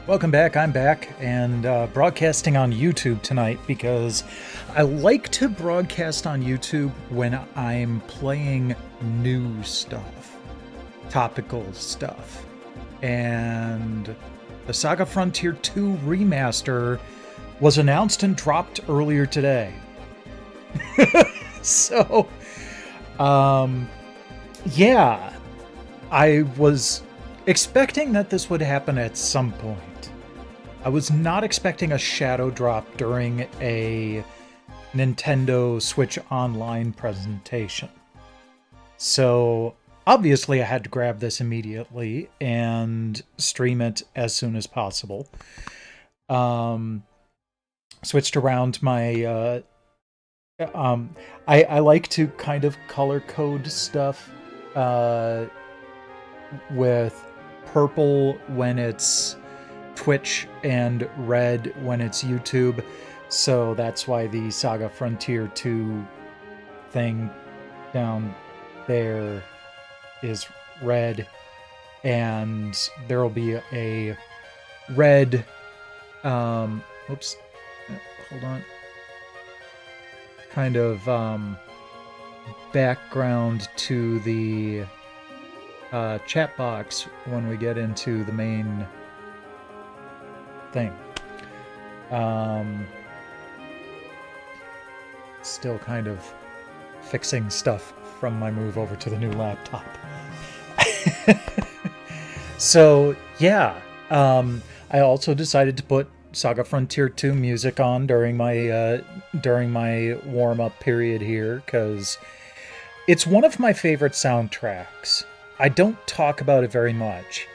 Welcome back. I'm back and broadcasting on YouTube tonight because I like to broadcast on YouTube when I'm playing new stuff, topical stuff. And the SaGa Frontier 2 Remaster was announced and dropped earlier today. So, yeah, I was expecting that this would happen at some point. I was not expecting a shadow drop during a Nintendo Switch Online presentation. So obviously I had to grab this immediately and stream it as soon as possible. Switched around my... I like to kind of color code stuff with purple when it's Twitch and red when it's YouTube. So that's why the SaGa Frontier 2 thing down there is red, and there'll be a red oops, hold on, kind of background to the chat box when we get into the main thing. Still kind of fixing stuff from my move over to the new laptop. So yeah, I also decided to put SaGa Frontier 2 music on during my warm-up period here, because it's one of my favorite soundtracks. I don't talk about it very much,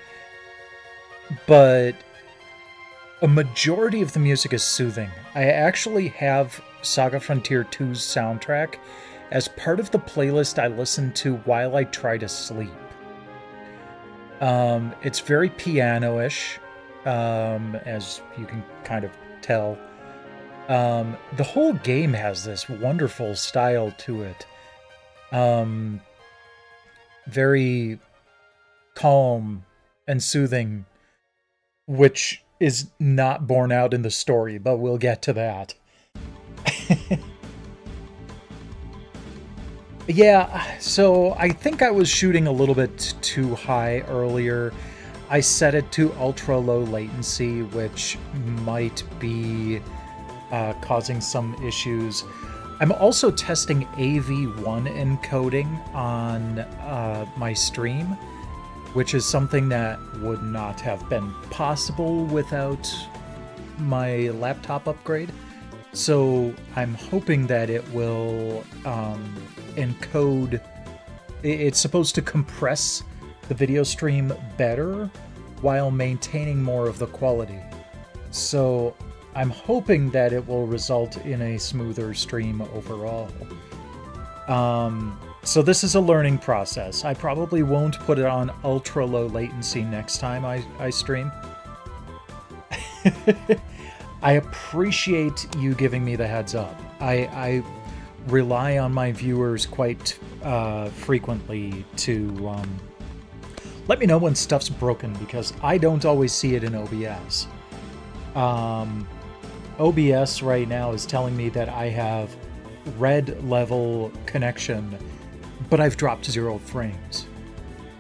but a majority of the music is soothing. I actually have SaGa Frontier 2's soundtrack as part of the playlist I listen to while I try to sleep. It's very piano-ish, as you can kind of tell. The whole game has this wonderful style to it. Very calm and soothing, which is not borne out in the story, but we'll get to that. Yeah, so I think I was shooting a little bit too high earlier. I set it to ultra low latency, which might be causing some issues. I'm also testing AV1 encoding on my stream, which is something that would not have been possible without my laptop upgrade. So I'm hoping that it will encode. It's supposed to compress the video stream better while maintaining more of the quality. So I'm hoping that it will result in a smoother stream overall. So this is a learning process. I probably won't put it on ultra low latency next time I stream. I appreciate you giving me the heads up. I rely on my viewers quite frequently to let me know when stuff's broken, because I don't always see it in OBS. OBS right now is telling me that I have red level connection, but I've dropped 0 frames.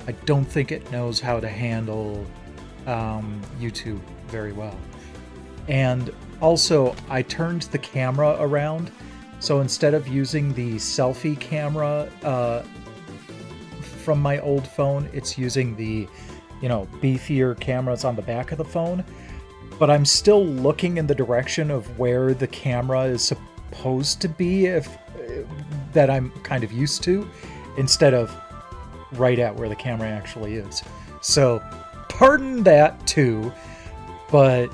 I don't think it knows how to handle YouTube very well. And also, I turned the camera around, so instead of using the selfie camera from my old phone, it's using the, beefier cameras on the back of the phone. But I'm still looking in the direction of where the camera is supposed to be, that I'm kind of used to, instead of right at where the camera actually is. So, pardon that too, but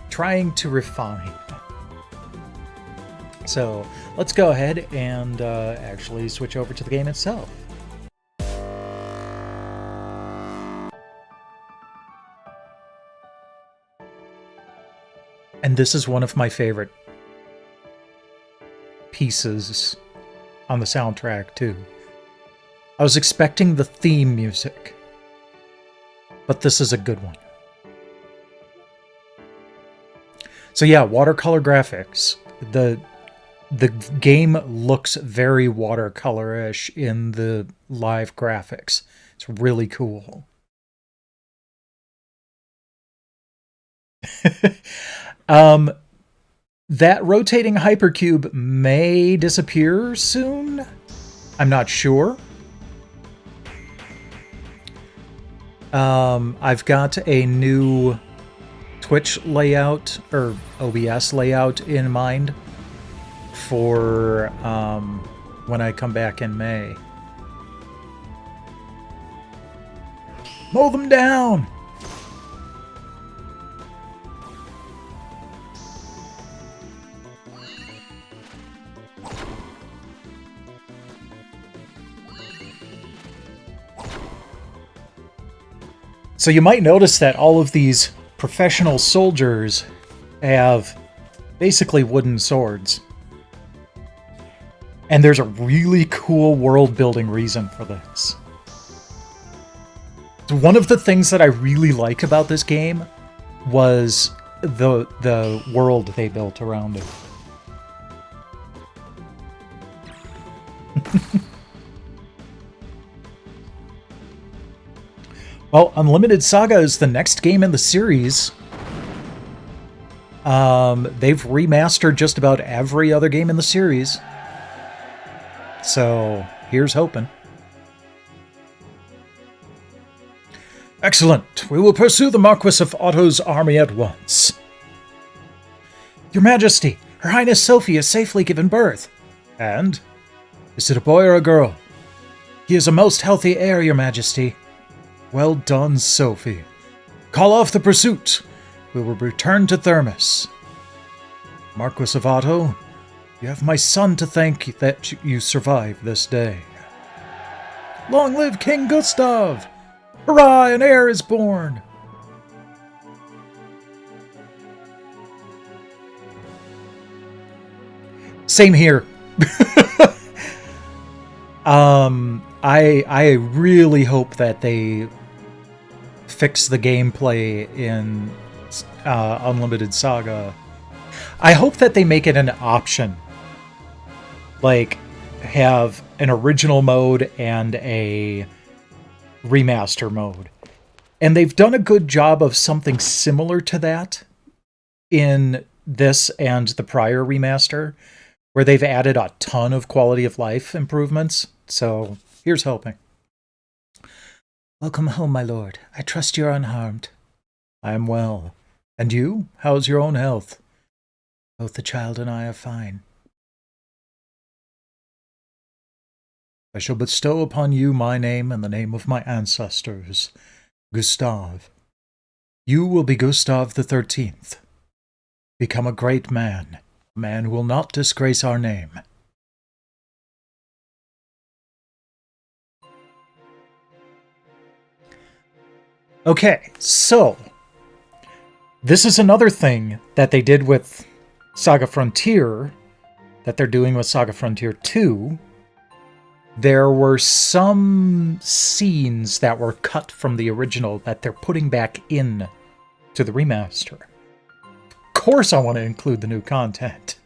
trying to refine. So, let's go ahead and actually switch over to the game itself. And this is one of my favorite pieces on the soundtrack, too. I was expecting the theme music. but this is a good one. So yeah, watercolor graphics. The game looks very watercolor-ish in the live graphics. It's really cool. That rotating hypercube may disappear soon. I'm not sure. I've got a new Twitch layout, or OBS layout in mind for when I come back in May. Mow them down! So you might notice that all of these professional soldiers have basically wooden swords. And there's a really cool world-building reason for this. One of the things that I really like about this game was the world they built around it. Well, Unlimited Saga is the next game in the series. They've remastered just about every other game in the series. So, here's hoping. Excellent. We will pursue the Marquis of Otto's army at once. Your Majesty, Her Highness Sophie has safely given birth. And? Is it a boy or a girl? He is a most healthy heir, Your Majesty. Well done, Sophie. Call off the pursuit. We will return to Thermos. Marquis of Otto, you have my son to thank that you survived this day. Long live King Gustav! Hurrah, an heir is born! Same here. I really hope that they fix the gameplay in Unlimited Saga. I hope that they make it an option. Like, have an original mode and a remaster mode. And they've done a good job of something similar to that in this and the prior remaster, where they've added a ton of quality of life improvements. So, here's hoping. Welcome home, my lord. I trust you're unharmed. I am well. And you? How's your own health? Both the child and I are fine. I shall bestow upon you my name and the name of my ancestors, Gustav. You will be Gustav the 13th. Become a great man, a man who will not disgrace our name. Okay, so this is another thing that they did with SaGa Frontier that they're doing with SaGa Frontier 2. There were some scenes that were cut from the original that they're putting back in to the remaster. Of course I want to include the new content.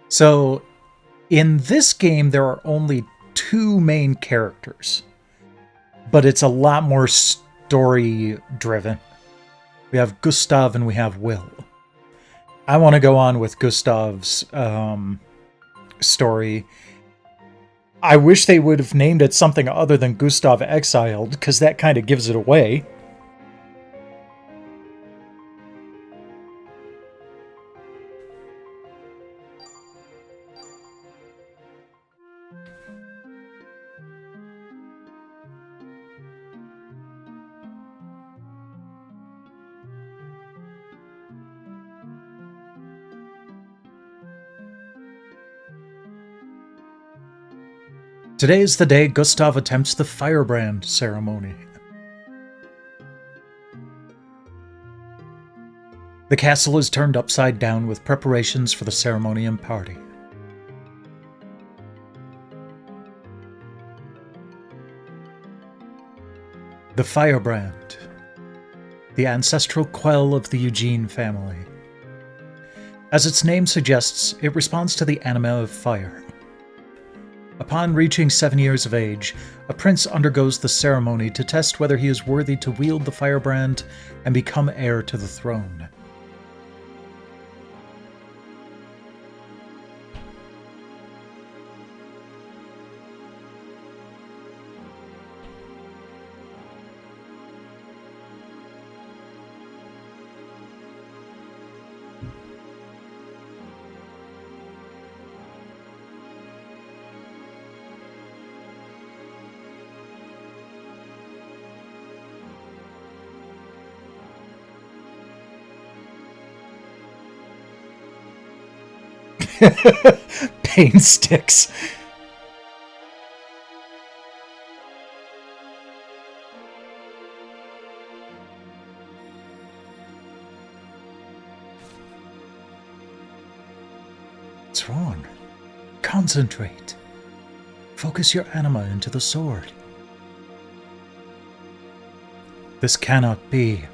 So, in this game, there are only two main characters, but it's a lot more story-driven. We have Gustav and we have Will. I want to go on with Gustav's story. I wish they would have named it something other than Gustav Exiled, because that kind of gives it away. Today is the day Gustav attempts the firebrand ceremony. The castle is turned upside down with preparations for the ceremony and party. The firebrand, the ancestral quell of the Eugene family. As its name suggests, it responds to the anima of fire. Upon reaching 7 years of age, a prince undergoes the ceremony to test whether he is worthy to wield the firebrand and become heir to the throne. Pain sticks. What's wrong? Concentrate. Focus your anima into the sword. This cannot be.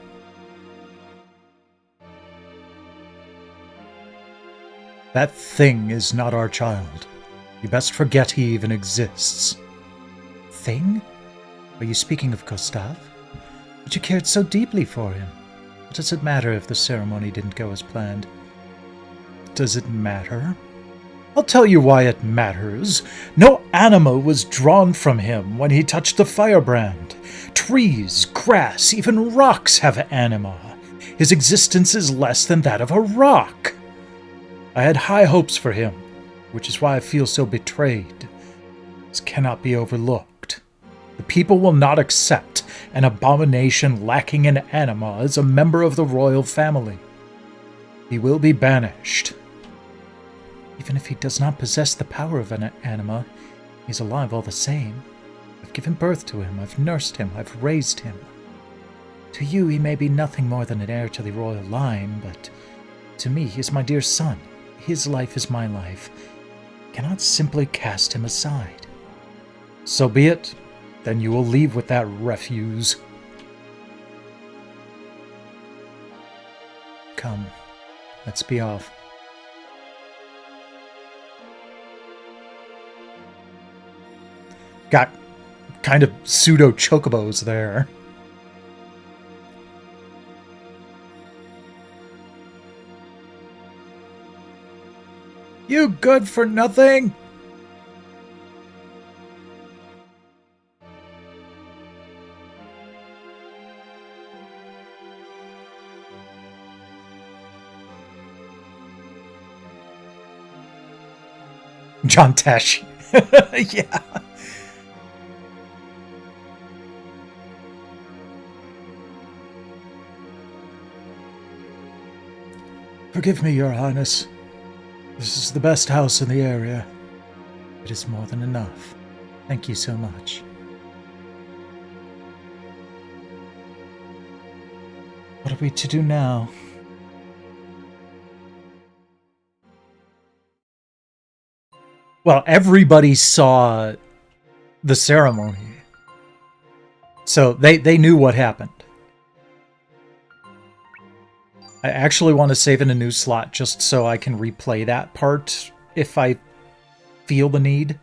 That thing is not our child. You best forget he even exists. Thing? Are you speaking of Gustav? But you cared so deeply for him. What does it matter if the ceremony didn't go as planned? Does it matter? I'll tell you why it matters. No anima was drawn from him when he touched the firebrand. Trees, grass, even rocks have anima. His existence is less than that of a rock. I had high hopes for him, which is why I feel so betrayed. This cannot be overlooked. The people will not accept an abomination lacking in anima as a member of the royal family. He will be banished. Even if he does not possess the power of an anima, he's alive all the same. I've given birth to him, I've nursed him, I've raised him. To you, he may be nothing more than an heir to the royal line, but to me, he is my dear son. His life is my life. I cannot simply cast him aside. So be it. Then you will leave with that refuse. Come, let's be off. Got kind of pseudo chocobos there. You good for nothing? John Tesh. Yeah. Forgive me, Your Highness. This is the best house in the area. It is more than enough. Thank you so much. What are we to do now? Well, everybody saw the ceremony. So they knew what happened. I actually want to save in a new slot just so I can replay that part if I feel the need.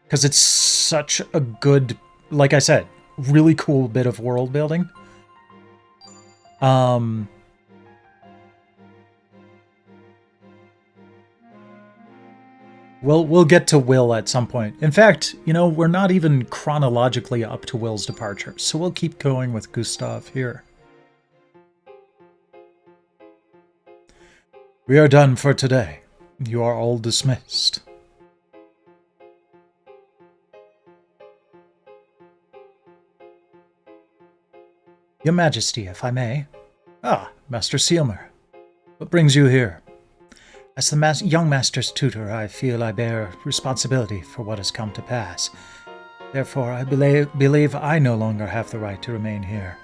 Because it's such a good, like I said, really cool bit of world building. We'll get to Will at some point. In fact, you know, we're not even chronologically up to Will's departure, so we'll keep going with Gustav here. We are done for today. You are all dismissed. Your Majesty, if I may. Ah, Master Sealmer. What brings you here? As the young Master's tutor, I feel I bear responsibility for what has come to pass. Therefore, I believe I no longer have the right to remain here.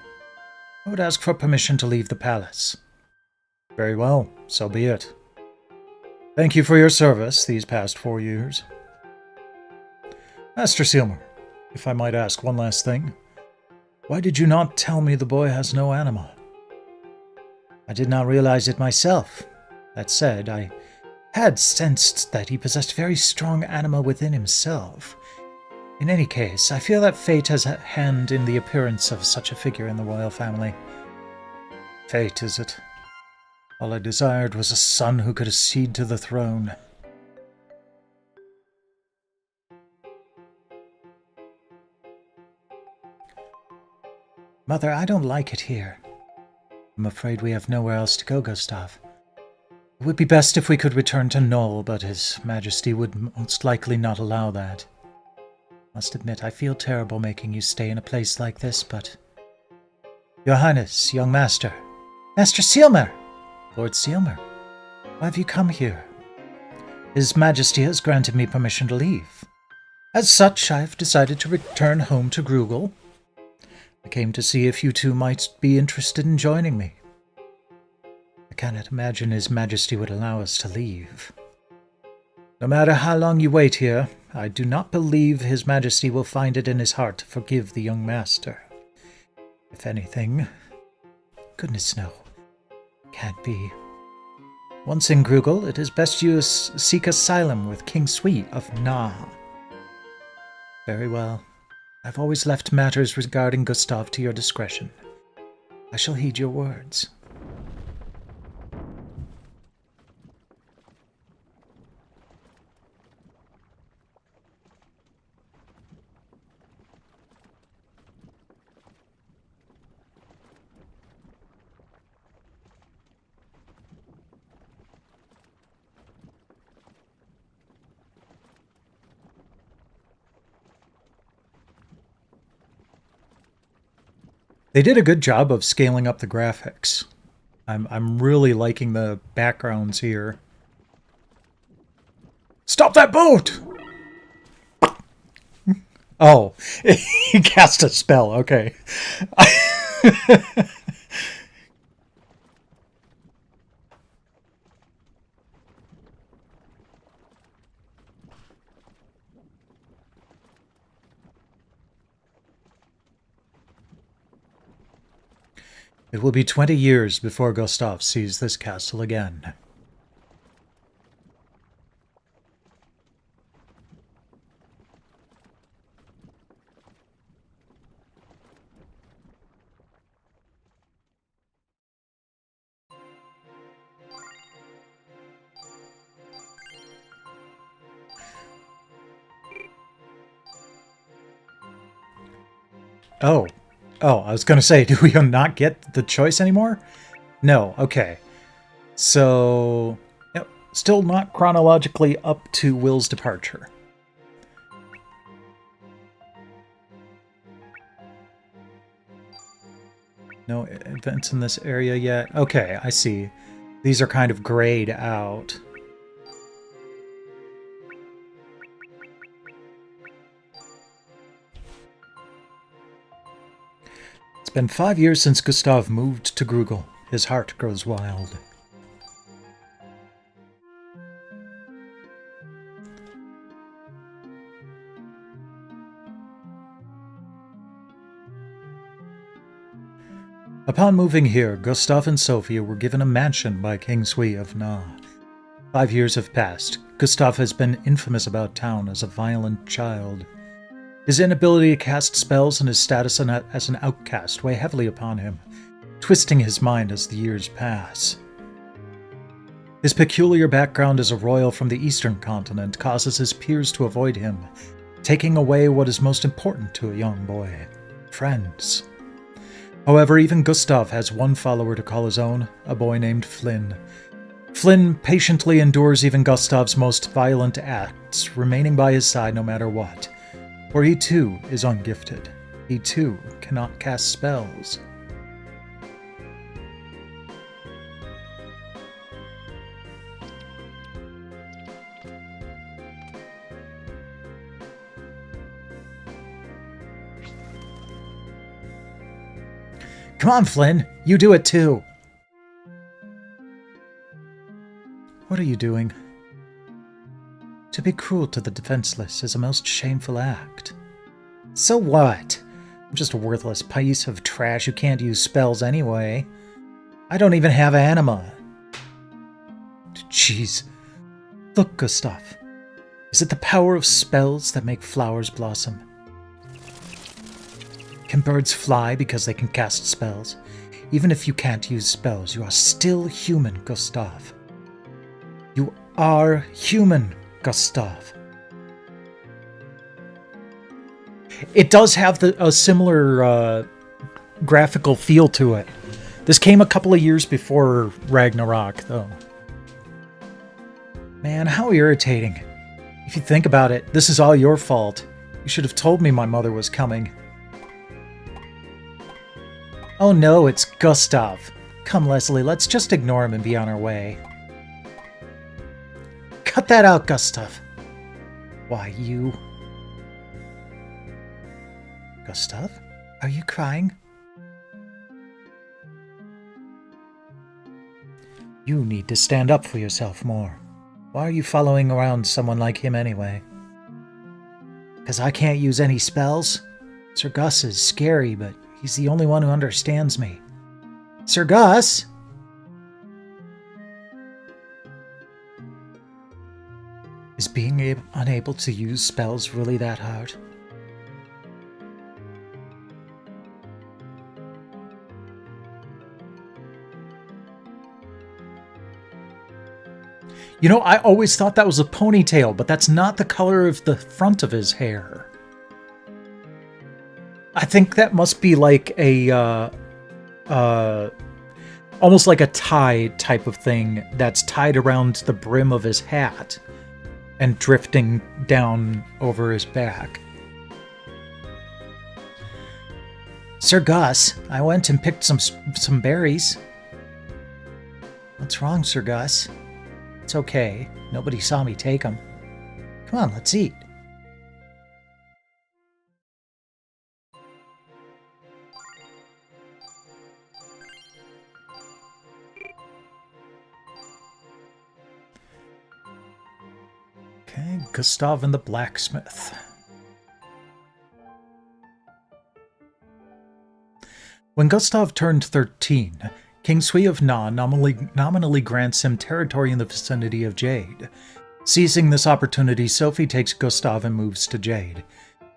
I would ask for permission to leave the palace. Very well, so be it. Thank you for your service these past 4 years. Master Sealmer, if I might ask one last thing, why did you not tell me the boy has no anima? I did not realize it myself. That said, I had sensed that he possessed very strong anima within himself. In any case, I feel that fate has a hand in the appearance of such a figure in the royal family. Fate, is it? All I desired was a son who could accede to the throne. Mother, I don't like it here. I'm afraid we have nowhere else to go, Gustav. It would be best if we could return to Knoll, but His Majesty would most likely not allow that. Must admit, I feel terrible making you stay in a place like this, but... Your Highness, young master. Master Sealmer! Lord Sealmer, why have you come here? His Majesty has granted me permission to leave. As such, I have decided to return home to Grugel. I came to see if you two might be interested in joining me. I cannot imagine His Majesty would allow us to leave. No matter how long you wait here, I do not believe His Majesty will find it in his heart to forgive the young master. If anything, goodness no, can't be. Once in Grugel, it is best you seek asylum with King Sui of Na. Very well. I've always left matters regarding Gustav to your discretion. I shall heed your words. They did a good job of scaling up the graphics. I'm really liking the backgrounds here. Stop that boat! Oh, he cast a spell, okay. It will be 20 years before Gustav sees this castle again. Oh, I was going to say, do we not get the choice anymore? No, okay. So, yep, still not chronologically up to Will's departure. No events in this area yet. Okay, I see. These are kind of grayed out. It's been 5 years since Gustav moved to Grugel. His heart grows wild. Upon moving here, Gustav and Sophia were given a mansion by King Sui of Na. 5 years have passed. Gustav has been infamous about town as a violent child. His inability to cast spells and his status as an outcast weigh heavily upon him, twisting his mind as the years pass. His peculiar background as a royal from the eastern continent causes his peers to avoid him, taking away what is most important to a young boy: friends. However, even Gustav has one follower to call his own, a boy named Flynn. Flynn patiently endures even Gustav's most violent acts, remaining by his side no matter what. For he too is ungifted. He too cannot cast spells. Come on, Flynn, you do it too. What are you doing? To be cruel to the defenseless is a most shameful act. So what? I'm just a worthless piece of trash who can't use spells anyway. I don't even have anima. Jeez. Look, Gustav. Is it the power of spells that make flowers blossom? Can birds fly because they can cast spells? Even if you can't use spells, you are still human, Gustav. You are human, Gustav. It does have a similar graphical feel to it. This came a couple of years before Ragnarok, though. Man, how irritating. If you think about it, this is all your fault. You should have told me my mother was coming. Oh no, it's Gustav. Come, Leslie, let's just ignore him and be on our way. Cut that out, Gustav. Why, you... Gustav? Are you crying? You need to stand up for yourself more. Why are you following around someone like him anyway? Because I can't use any spells? Sir Gus is scary, but he's the only one who understands me. Sir Gus? Is being unable to use spells really that hard? You know, I always thought that was a ponytail, but that's not the color of the front of his hair. I think that must be like a, almost like a tie type of thing that's tied around the brim of his hat and drifting down over his back. Sir Gus, I went and picked some berries. What's wrong, Sir Gus? It's okay. Nobody saw me take them. Come on, let's eat. Okay, Gustav and the blacksmith. When Gustav turned 13, King Sui of Na nominally grants him territory in the vicinity of Jade. Seizing this opportunity, Sophie takes Gustav and moves to Jade.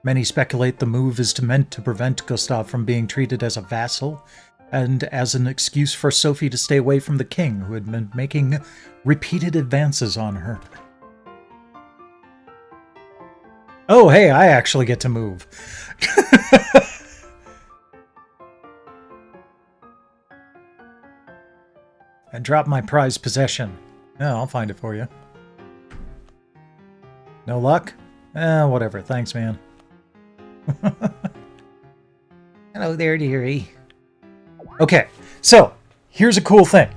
Many speculate the move is meant to prevent Gustav from being treated as a vassal, and as an excuse for Sophie to stay away from the king, who had been making repeated advances on her. Oh, hey, I actually get to move. I dropped my prized possession. Yeah, I'll find it for you. No luck? Whatever. Thanks, man. Hello there, dearie. Okay, so here's a cool thing.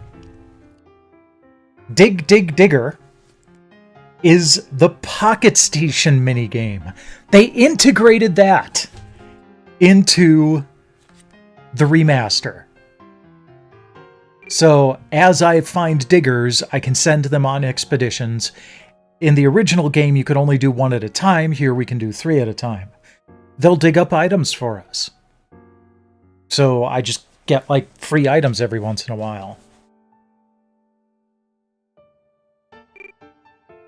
Dig Dig Digger is the Pocket Station minigame. They integrated that into the remaster. So, as I find diggers, I can send them on expeditions. In the original game, you could only do one at a time. Here, we can do 3 at a time. They'll dig up items for us. So, I just get, like, free items every once in a while.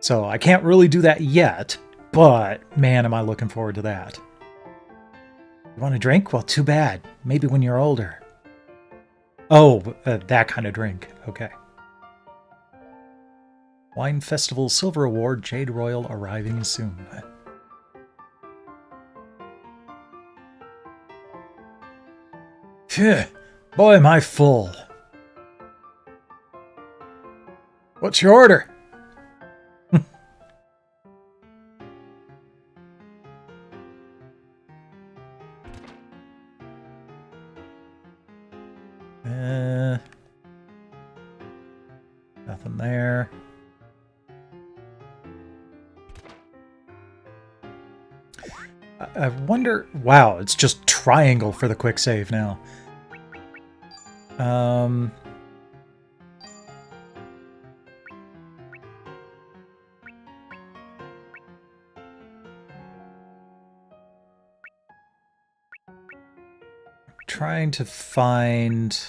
So, I can't really do that yet, but, man, am I looking forward to that. You want a drink? Well, too bad. Maybe when you're older. Oh, that kind of drink. Okay. Wine Festival Silver Award Jade Royal arriving soon. Phew, boy, am I full. What's your order? Nothing there. I wonder... Wow, it's just triangle for the quick save now. trying to find...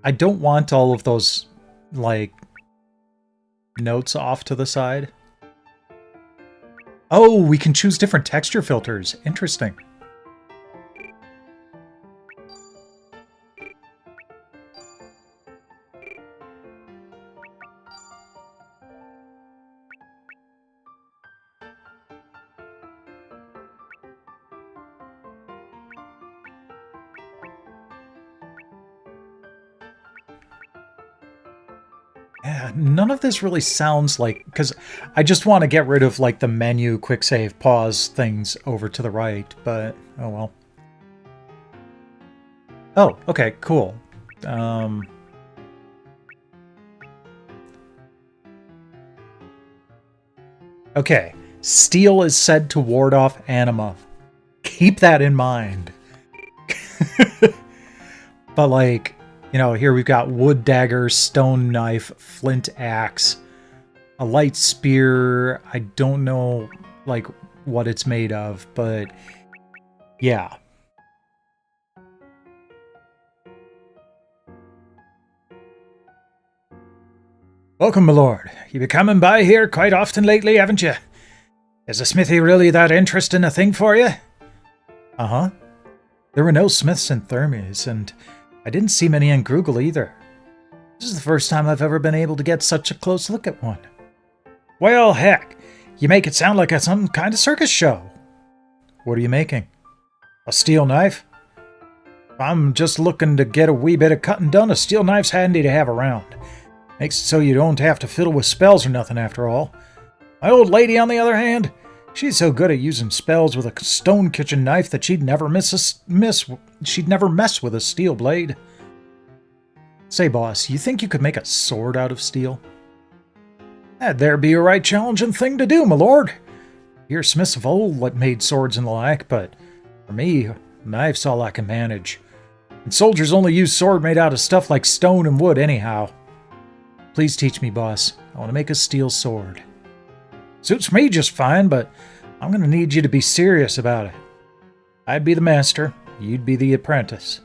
I don't want all of those, like, notes off to the side. Oh, we can choose different texture filters. Interesting. Yeah, none of this really sounds like... Because I just want to get rid of, like, the menu, quick save, pause things over to the right, but... Oh, well. Oh, okay, cool. Okay, steel is said to ward off anima. Keep that in mind. But, like... You know, here we've got wood dagger, stone knife, flint axe, a light spear. I don't know, like, what it's made of, but yeah. Welcome, my lord. You been coming by here quite often lately, haven't you? Is the smithy really that interesting a thing for you? Uh-huh. There were no smiths in Thermes, and... I didn't see many in Grugel either. This is the first time I've ever been able to get such a close look at one. Well, heck, you make it sound like some kind of circus show. What are you making? A steel knife? I'm just looking to get a wee bit of cutting done. A steel knife's handy to have around. Makes it so you don't have to fiddle with spells or nothing after all. My old lady, on the other hand, she's so good at using spells with a stone kitchen knife that she'd never she'd never mess with a steel blade. Say, boss, you think you could make a sword out of steel? That'd there be a right challenging thing to do, my lord. Your smiths of old made swords and the like, but for me, knife's all I can manage. And soldiers only use sword made out of stuff like stone and wood anyhow. Please teach me, boss. I want to make a steel sword. Suits me just fine, but I'm going to need you to be serious about it. I'd be the master, you'd be the apprentice.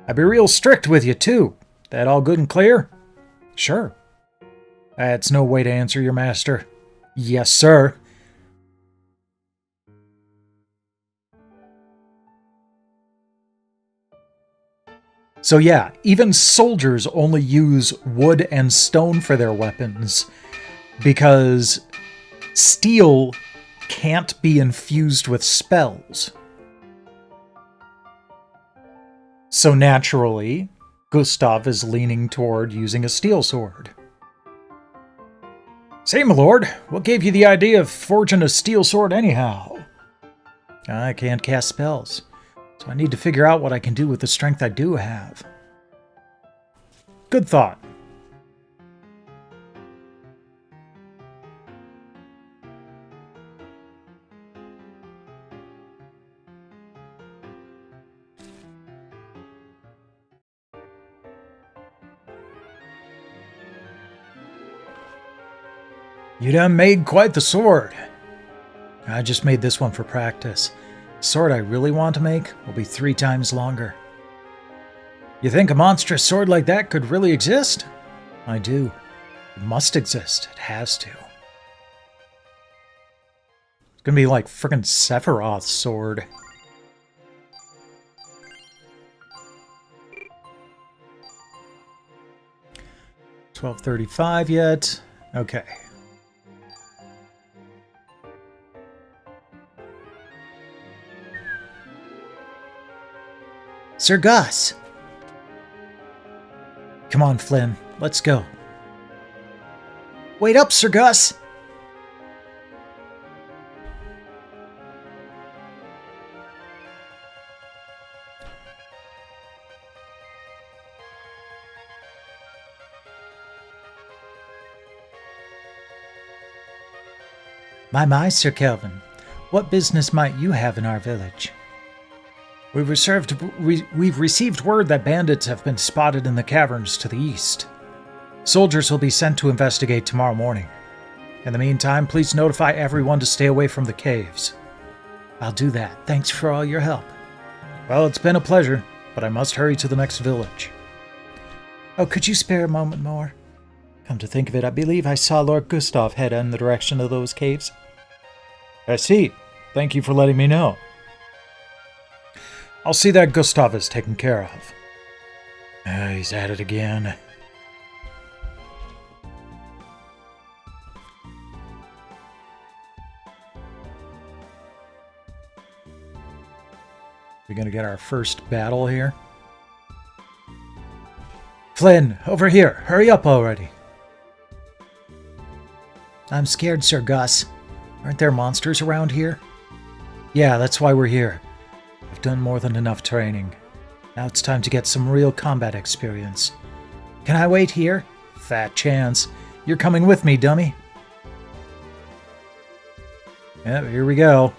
I'd be real strict with you, too. That all good and clear? Sure. That's no way to answer your master. Yes, sir. So yeah, even soldiers only use wood and stone for their weapons, because steel can't be infused with spells. So naturally, Gustav is leaning toward using a steel sword. Say, my lord, what gave you the idea of forging a steel sword anyhow? I can't cast spells, so I need to figure out what I can do with the strength I do have. Good thought. You done made quite the sword. I just made this one for practice. The sword I really want to make will be 3 times longer. You think a monstrous sword like that could really exist? I do. It must exist. It has to. It's gonna be like frickin' Sephiroth's sword. $12.35 yet. Okay. Sir Gus! Come on, Flynn. Let's go. Wait up, Sir Gus! My, Sir Kelvin. What business might you have in our village? We've received word that bandits have been spotted in the caverns to the east. Soldiers will be sent to investigate tomorrow morning. In the meantime, please notify everyone to stay away from the caves. I'll do that. Thanks for all your help. Well, it's been a pleasure, but I must hurry to the next village. Oh, could you spare a moment more? Come to think of it, I believe I saw Lord Gustav head in the direction of those caves. I see. Thank you for letting me know. I'll see that Gustav is taken care of. He's at it again. We're gonna get our first battle here. Flynn, over here. Hurry up already. I'm scared, Sir Gus. Aren't there monsters around here? Yeah, that's why we're here. I've done more than enough training. Now it's time to get some real combat experience. Can I wait here? Fat chance. You're coming with me, dummy. Yep, here we go.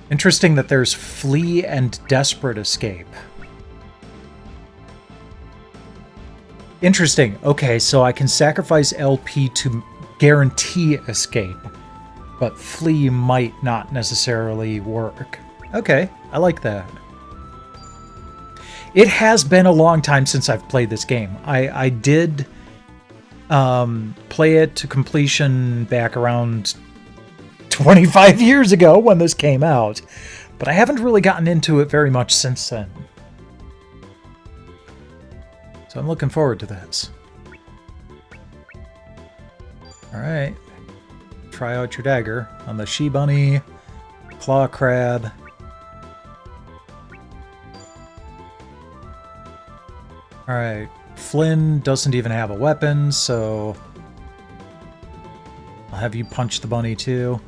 Interesting that there's flee and desperate escape. Interesting. Okay, so I can sacrifice LP to guarantee escape, but flee might not necessarily work. Okay, I like that. It has been a long time since I've played this game. I did play it to completion back around 25 years ago when this came out, but I haven't really gotten into it very much since then. So I'm looking forward to this. Alright. Try out your dagger on the she-bunny, claw crab. Alright. Flynn doesn't even have a weapon, so I'll have you punch the bunny too.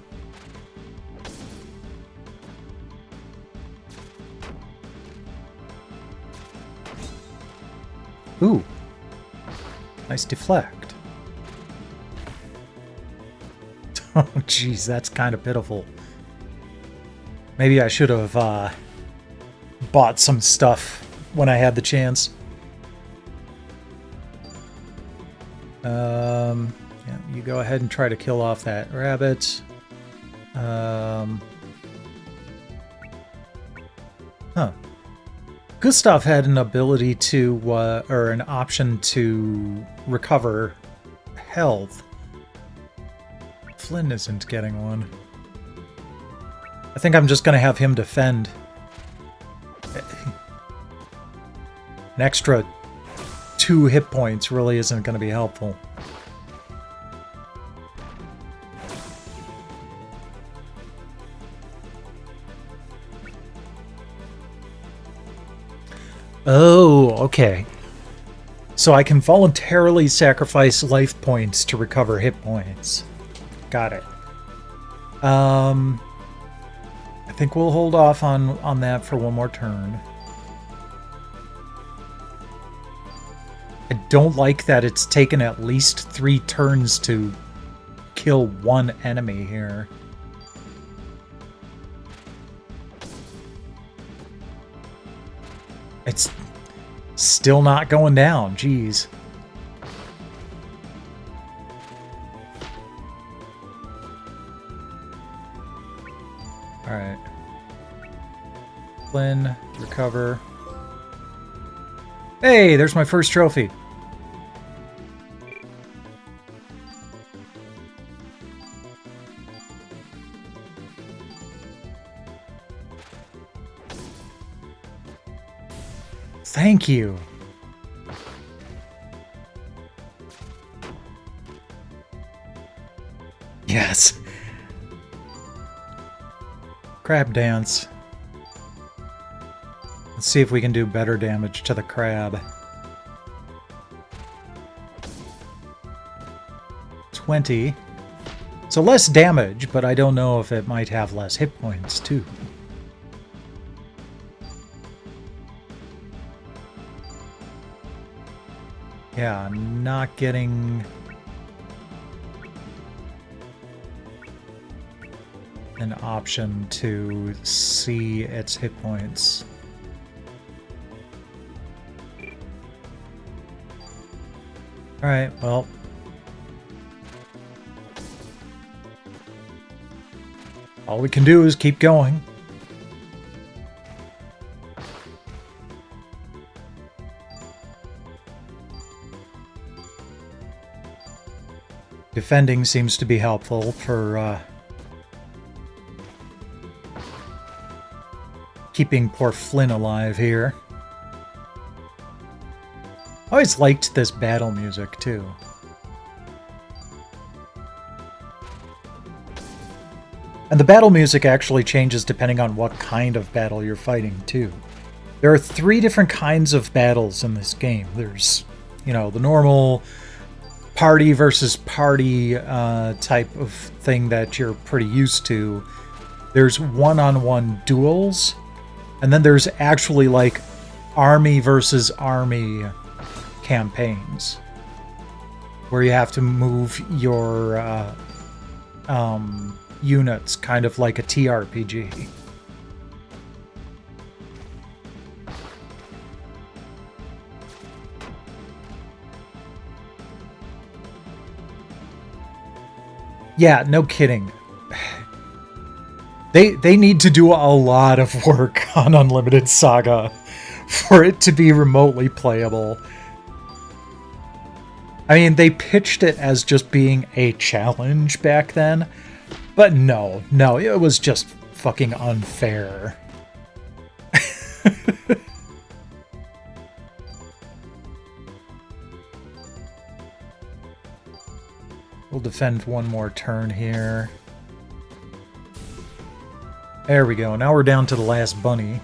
Ooh. Nice deflect. Oh, jeez, that's kind of pitiful. Maybe I should have bought some stuff when I had the chance. Yeah, you go ahead and try to kill off that rabbit. Huh. Gustav had an ability to, or an option to recover health. Flynn isn't getting one. I think I'm just going to have him defend. An extra 2 hit points really isn't going to be helpful. Oh, okay. So I can voluntarily sacrifice life points to recover hit points. Got it. I think we'll hold off on that for one more turn. I don't like that it's taken at least 3 turns to kill one enemy here. It's still not going down, jeez. Alright. Flynn, recover. Hey, there's my first trophy. Thank you. Yes. Crab dance. Let's see if we can do better damage to the crab. 20. So less damage, but I don't know if it might have less hit points too. Yeah, I'm not getting an option to see its hit points. Alright, well. All we can do is keep going. Defending seems to be helpful for keeping poor Flynn alive here. I always liked this battle music, too. And the battle music actually changes depending on what kind of battle you're fighting, too. There are 3 different kinds of battles in this game. There's, you know, the normal party versus party type of thing that you're pretty used to. There's one-on-one duels, and then there's actually like army versus army campaigns where you have to move your units, kind of like a TRPG. Yeah, no kidding. They need to do a lot of work on Unlimited Saga for it to be remotely playable. I mean, they pitched it as just being a challenge back then, but no, it was just fucking unfair. We'll defend one more turn here. There we go. Now we're down to the last bunny.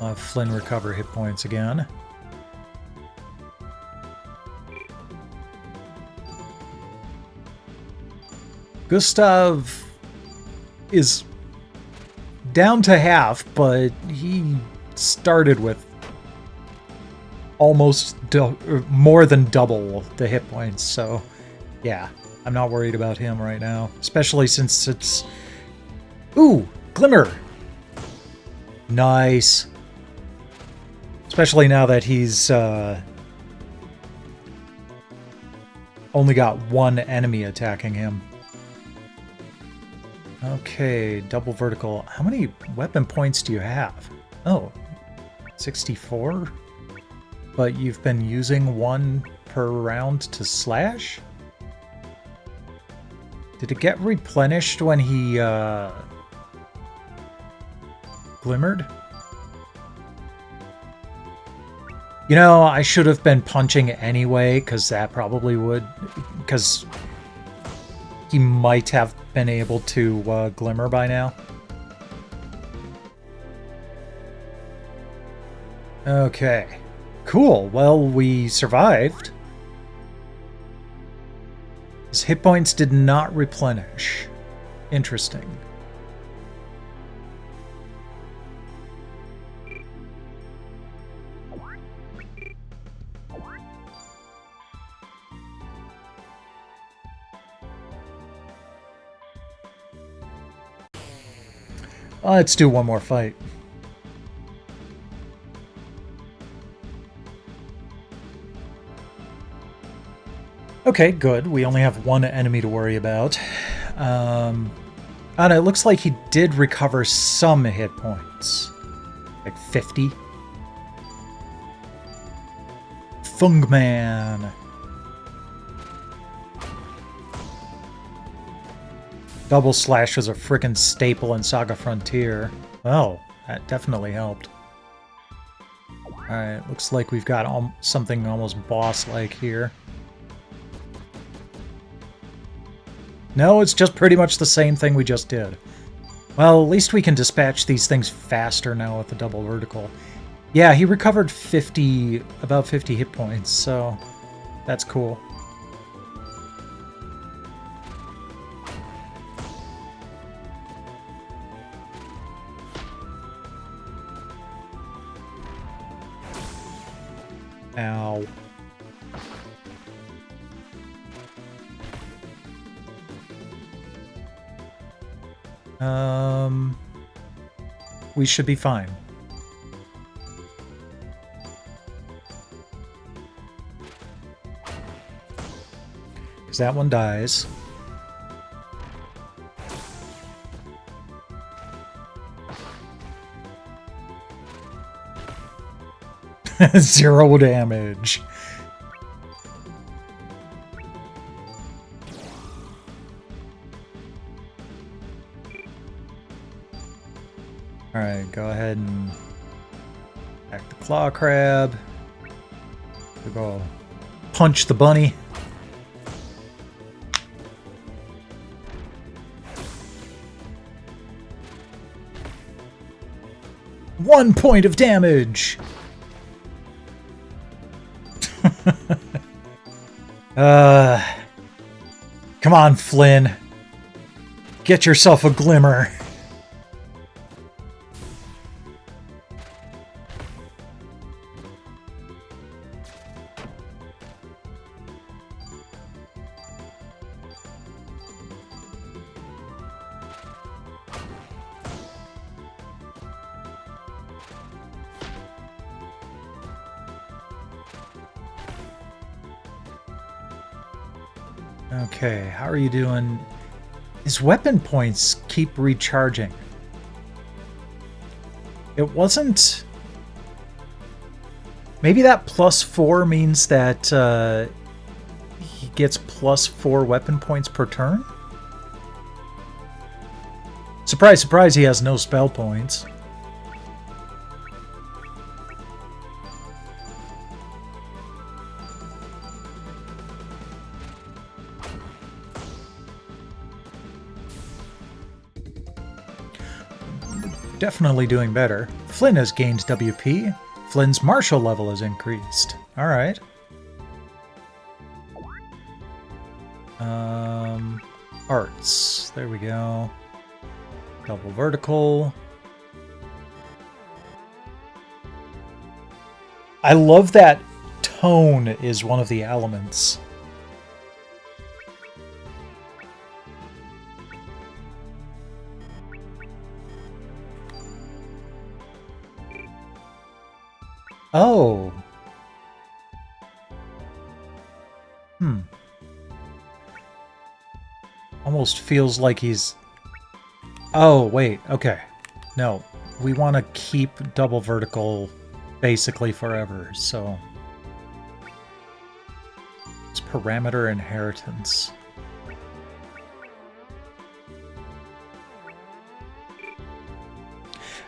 I'll have Flynn recover hit points again. Gustav is down to half, but he started with almost more than double the hit points, so yeah, I'm not worried about him right now, especially since it's... Ooh, Glimmer! Nice. Especially now that he's only got one enemy attacking him. Okay, double vertical. How many weapon points do you have? Oh, 64? But you've been using one per round to slash? Did it get replenished when he glimmered? You know, I should have been punching anyway, because that probably would... Because he might have been able to glimmer by now. Okay. Cool. Well, we survived. His hit points did not replenish. Interesting. Let's do one more fight. Okay, good. We only have one enemy to worry about. And it looks like he did recover some hit points. Like 50. Fungman. Double slash was a frickin' staple in SaGa Frontier. Oh, that definitely helped. Alright, looks like we've got something almost boss-like here. No, it's just pretty much the same thing we just did. Well, at least we can dispatch these things faster now with the double vertical. Yeah, he recovered about 50 hit points, so that's cool. Ow. We should be fine. Because that one dies. Zero damage. Alright, go ahead and attack the claw crab. We'll go punch the bunny. One point of damage! Come on, Flynn. Get yourself a glimmer. Okay, how are you doing? His weapon points keep recharging. It wasn't... Maybe that +4 means that he gets +4 weapon points per turn? Surprise, surprise, he has no spell points. Definitely doing better. Flynn has gained WP. Flynn's martial level has increased. Alright. Arts. There we go. Double vertical. I love that tone is one of the elements. Oh. Almost feels like he's... Oh, wait. Okay. No. We want to keep double vertical basically forever, so... It's parameter inheritance.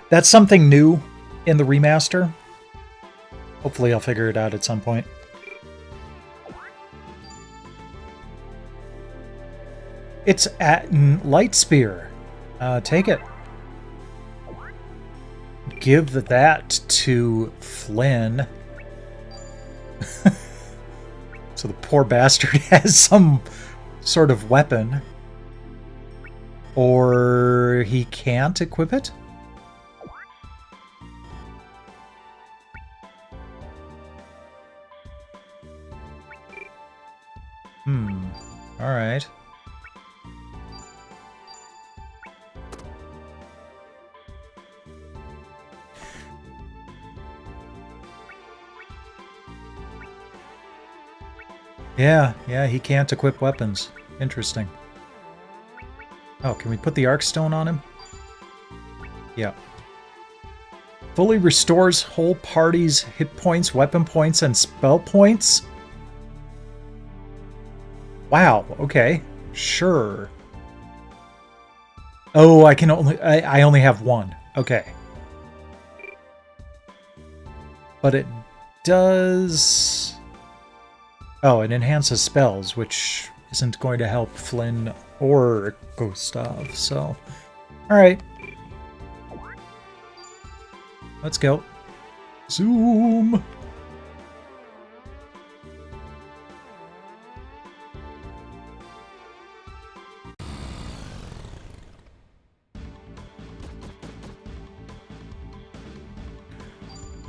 That's something new in the remaster. Hopefully I'll figure it out at some point. It's at Light Spear. Take it. Give that to Flynn. So the poor bastard has some sort of weapon. Or he can't equip it? Alright. Yeah, he can't equip weapons. Interesting. Oh, can we put the Arc Stone on him? Yeah. Fully restores whole party's hit points, weapon points, and spell points? Wow, okay. Sure. Oh, I only have one. Okay. But it does... Oh, it enhances spells, which isn't going to help Flynn or Gustav, so... Alright. Let's go. Zoom!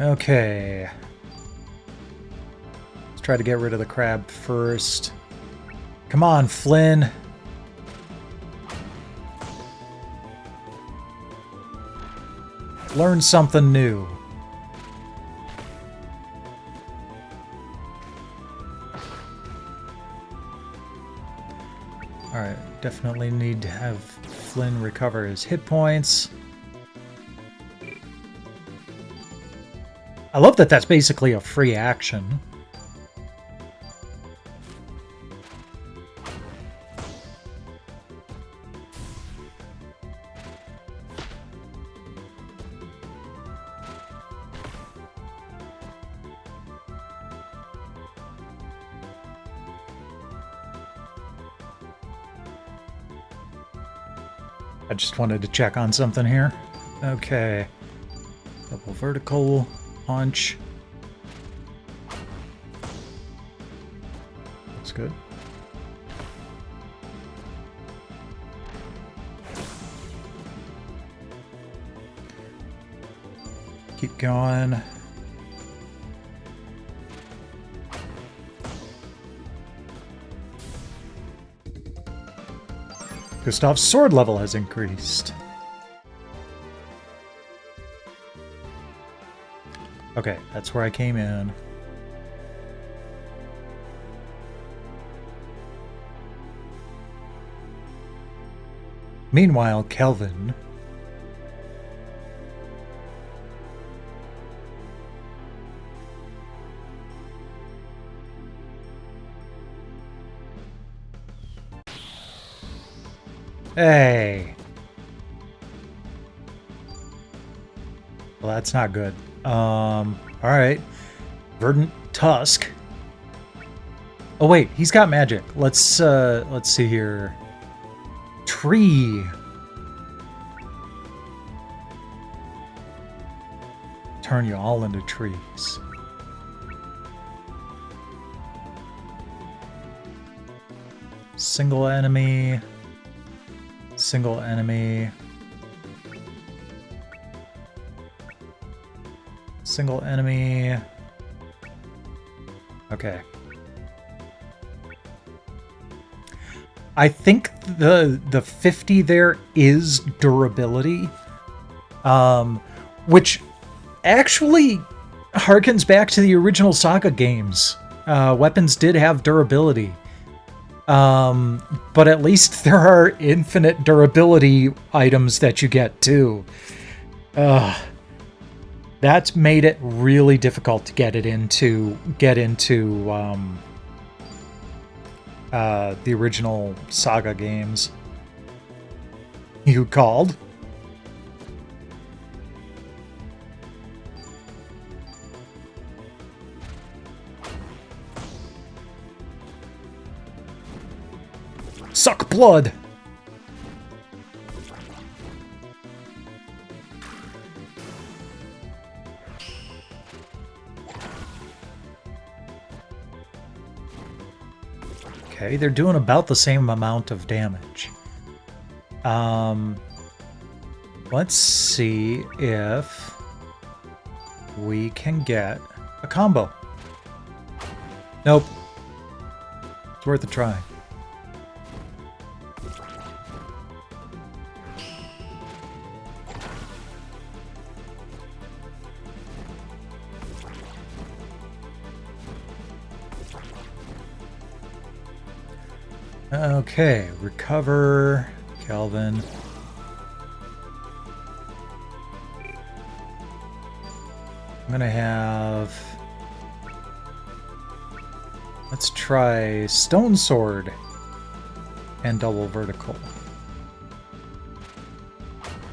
Okay. Let's try to get rid of the crab first. Come on, Flynn. Learn something new. definitely need to have Flynn recover his hit points. I love that that's basically a free action. I just wanted to check on something here. Okay. Double vertical punch. Looks good. Keep going. Gustav's sword level has increased. Okay, that's where I came in. Meanwhile, Kelvin... Hey! Well, that's not good. Alright. Verdant Tusk. Oh wait, he's got magic. Let's see here. Tree. Turn you all into trees. Single enemy. Single enemy. Single enemy. Okay. I think the 50 there is durability. Which actually harkens back to the original SaGa games. Weapons did have durability. But at least there are infinite durability items that you get too. That's made it really difficult to get into the original SaGa games. You called? Suck blood! Okay, they're doing about the same amount of damage. Let's see if we can get a combo. Nope. It's worth a try. Okay, recover, Kelvin. I'm gonna have... Let's try Stone Sword and double vertical.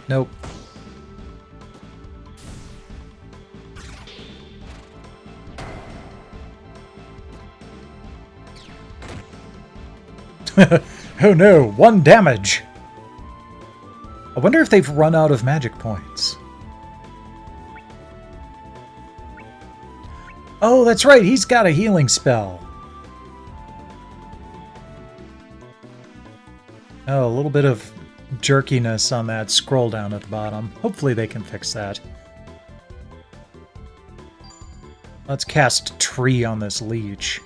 Nope. Oh no, 1 damage! I wonder if they've run out of magic points. Oh, that's right, he's got a healing spell. Oh, a little bit of jerkiness on that scroll down at the bottom. Hopefully they can fix that. Let's cast Tree on this leech.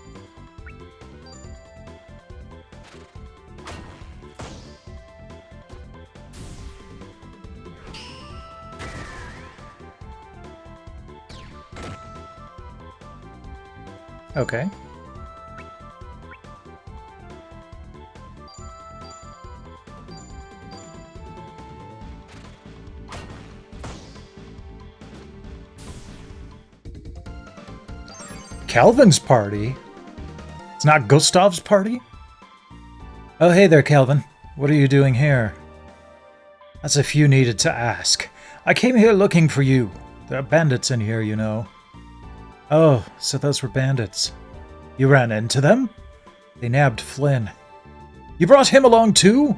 Okay. Calvin's party? It's not Gustav's party? Oh, hey there, Calvin. What are you doing here? As if you needed to ask. I came here looking for you. There are bandits in here, you know. Oh, so those were bandits. You ran into them? They nabbed Flynn. You brought him along too?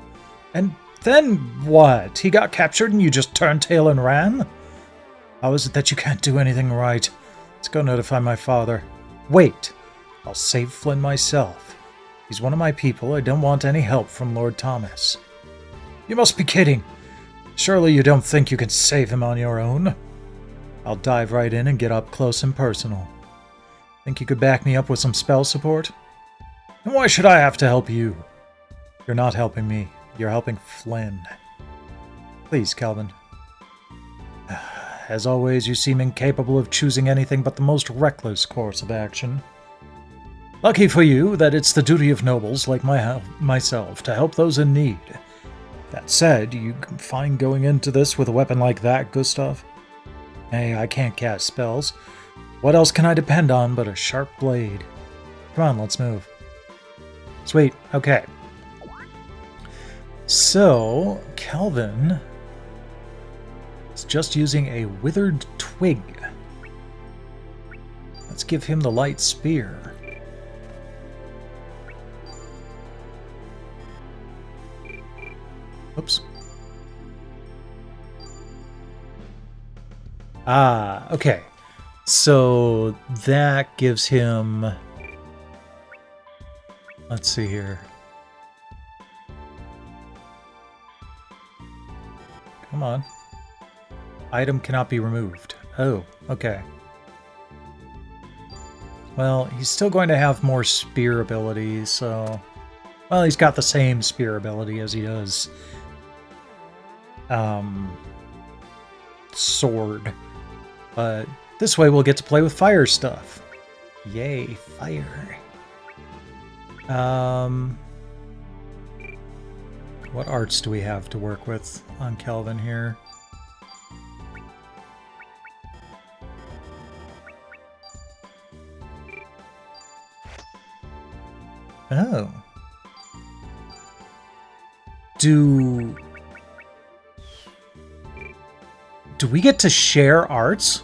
And then what? He got captured and you just turned tail and ran? How is it that you can't do anything right? Let's go notify my father. Wait. I'll save Flynn myself. He's one of my people. I don't want any help from Lord Thomas. You must be kidding. Surely you don't think you can save him on your own? I'll dive right in and get up close and personal. Think you could back me up with some spell support? And why should I have to help you? You're not helping me. You're helping Flynn. Please, Calvin. As always, you seem incapable of choosing anything but the most reckless course of action. Lucky for you that it's the duty of nobles like myself to help those in need. That said, you can find going into this with a weapon like that, Gustav? Hey, I can't cast spells. What else can I depend on but a sharp blade? Come on, let's move. Sweet, okay. So, Calvin is just using a withered twig. Let's give him the light spear. Oops. Ah, okay. So that gives him... Let's see here. Come on. Item cannot be removed. Oh, okay. Well, he's still going to have more spear abilities, so... Well, he's got the same spear ability as he does sword. But this way we'll get to play with fire stuff. Yay, fire. What arts do we have to work with on Calvin here? Oh. Do we get to share arts?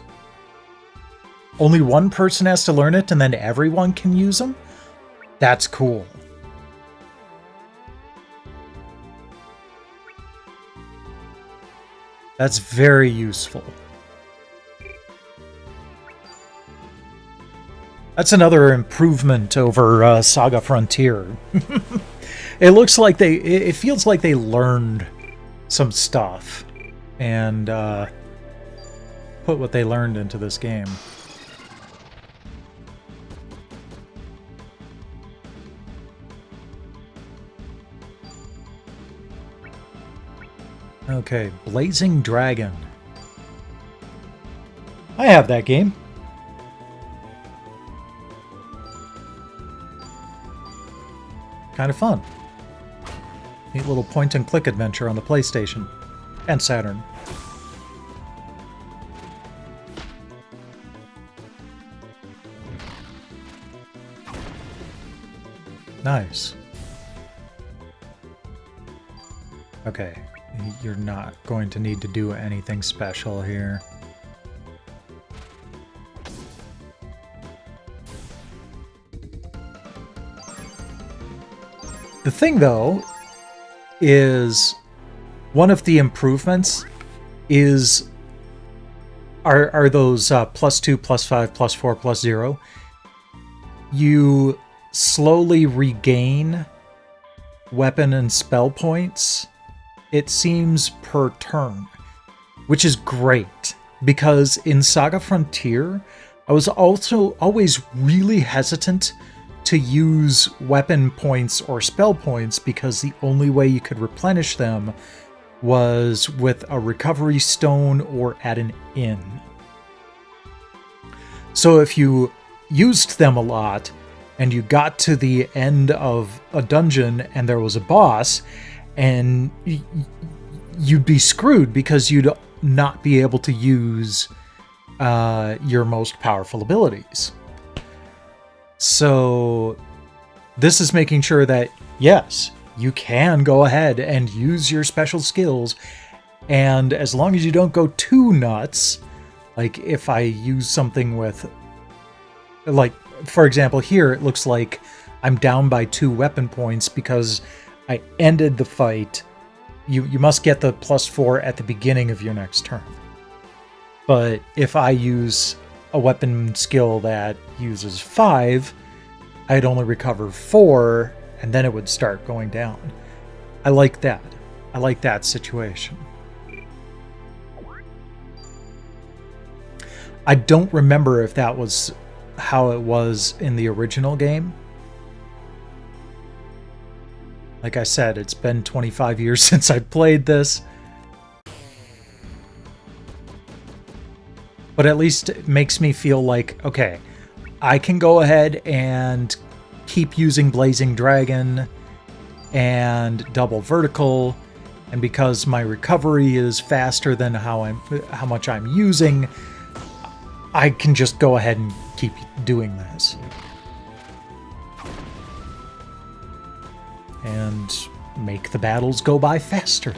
Only one person has to learn it and then everyone can use them? That's cool. That's very useful. That's another improvement over SaGa Frontier. It looks like it feels like they learned some stuff and put what they learned into this game. Okay, Blazing Dragon. I have that game. Kind of fun. Neat little point-and-click adventure on the PlayStation and Saturn. Nice. Okay, you're not going to need to do anything special here. The thing, though, is one of the improvements are those +2, +5, +4, +0. You slowly regain weapon and spell points, it seems, per turn, which is great, because in SaGa Frontier, I was also always really hesitant to use weapon points or spell points because the only way you could replenish them was with a recovery stone or at an inn. So if you used them a lot and you got to the end of a dungeon and there was a boss, and you'd be screwed because you'd not be able to use your most powerful abilities. So this is making sure that, yes, you can go ahead and use your special skills, and as long as you don't go too nuts, like if I use something with, like, for example, here it looks like I'm down by 2 weapon points because I ended the fight. You must get the +4 at the beginning of your next turn. But if I use a weapon skill that uses 5, I'd only recover 4, and then it would start going down. I like that. I like that situation. I don't remember if that was how it was in the original game. Like I said, it's been 25 years since I played this. But at least it makes me feel like, okay, I can go ahead and keep using Blazing Dragon and double vertical, and because my recovery is faster than how much I'm using, I can just go ahead and keep doing this. And make the battles go by faster.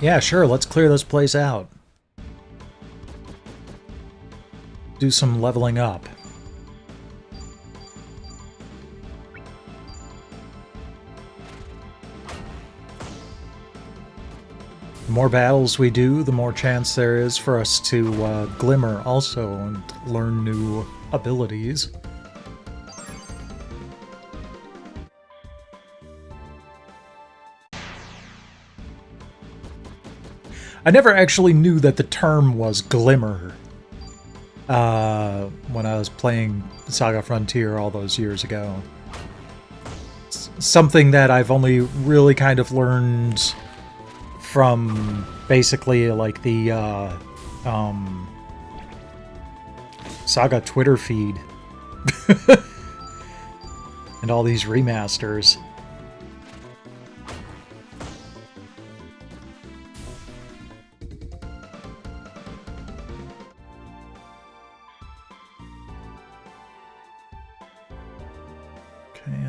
Yeah, sure, let's clear this place out. Do some leveling up. The more battles we do, the more chance there is for us to glimmer also and learn new abilities. I never actually knew that the term was glimmer when I was playing SaGa Frontier all those years ago. It's something that I've only really kind of learned from basically like the SaGa Twitter feed and all these remasters.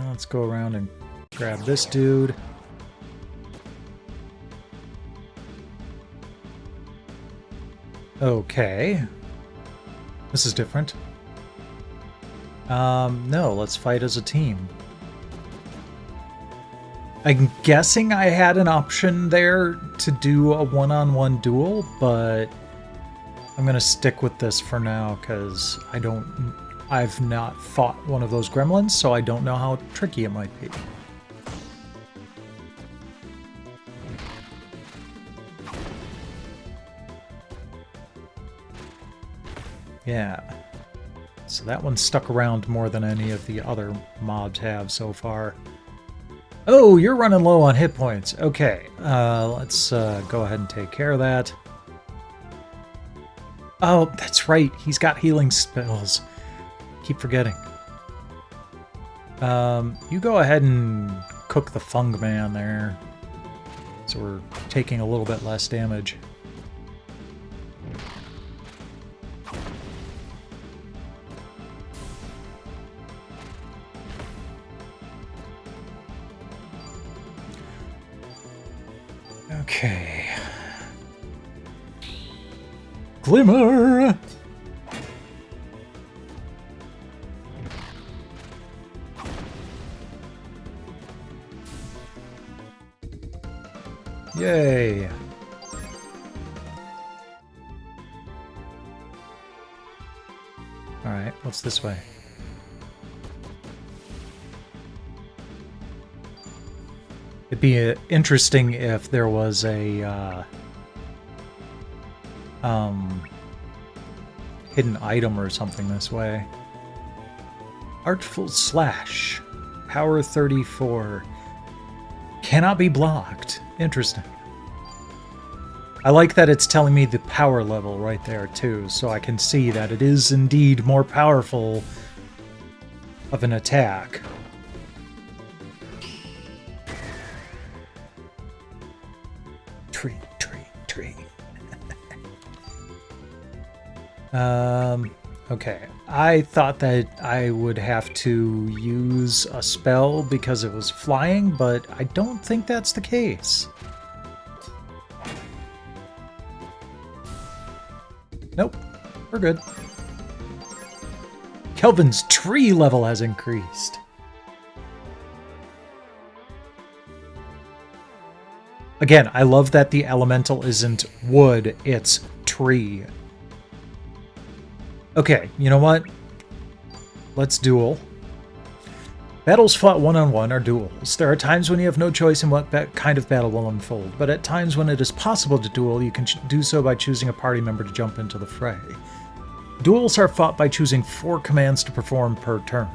Let's go around and grab this dude. Okay. This is different. No, let's fight as a team. I'm guessing I had an option there to do a one-on-one duel, but I'm gonna stick with this for now because I've not fought one of those gremlins, so I don't know how tricky it might be. Yeah. So that one stuck around more than any of the other mobs have so far. Oh, you're running low on hit points. Okay, let's go ahead and take care of that. Oh, that's right. He's got healing spells. Keep forgetting. You go ahead and cook the Fung Man there. So we're taking a little bit less damage. Okay. Glimmer! Yay! Alright, what's this way? It'd be interesting if there was a hidden item or something this way. Artful Slash. Power 34. Cannot be blocked. Interesting. I like that it's telling me the power level right there, too, so I can see that it is indeed more powerful of an attack. Tree. Okay. I thought that I would have to use a spell because it was flying, but I don't think that's the case. Nope. We're good. Kelvin's tree level has increased. Again, I love that the elemental isn't wood, it's tree. Okay, you know what? Let's duel. Battles fought one-on-one are duels. There are times when you have no choice in what kind of battle will unfold, but at times when it is possible to duel, you can do so by choosing a party member to jump into the fray. Duels are fought by choosing 4 commands to perform per turn.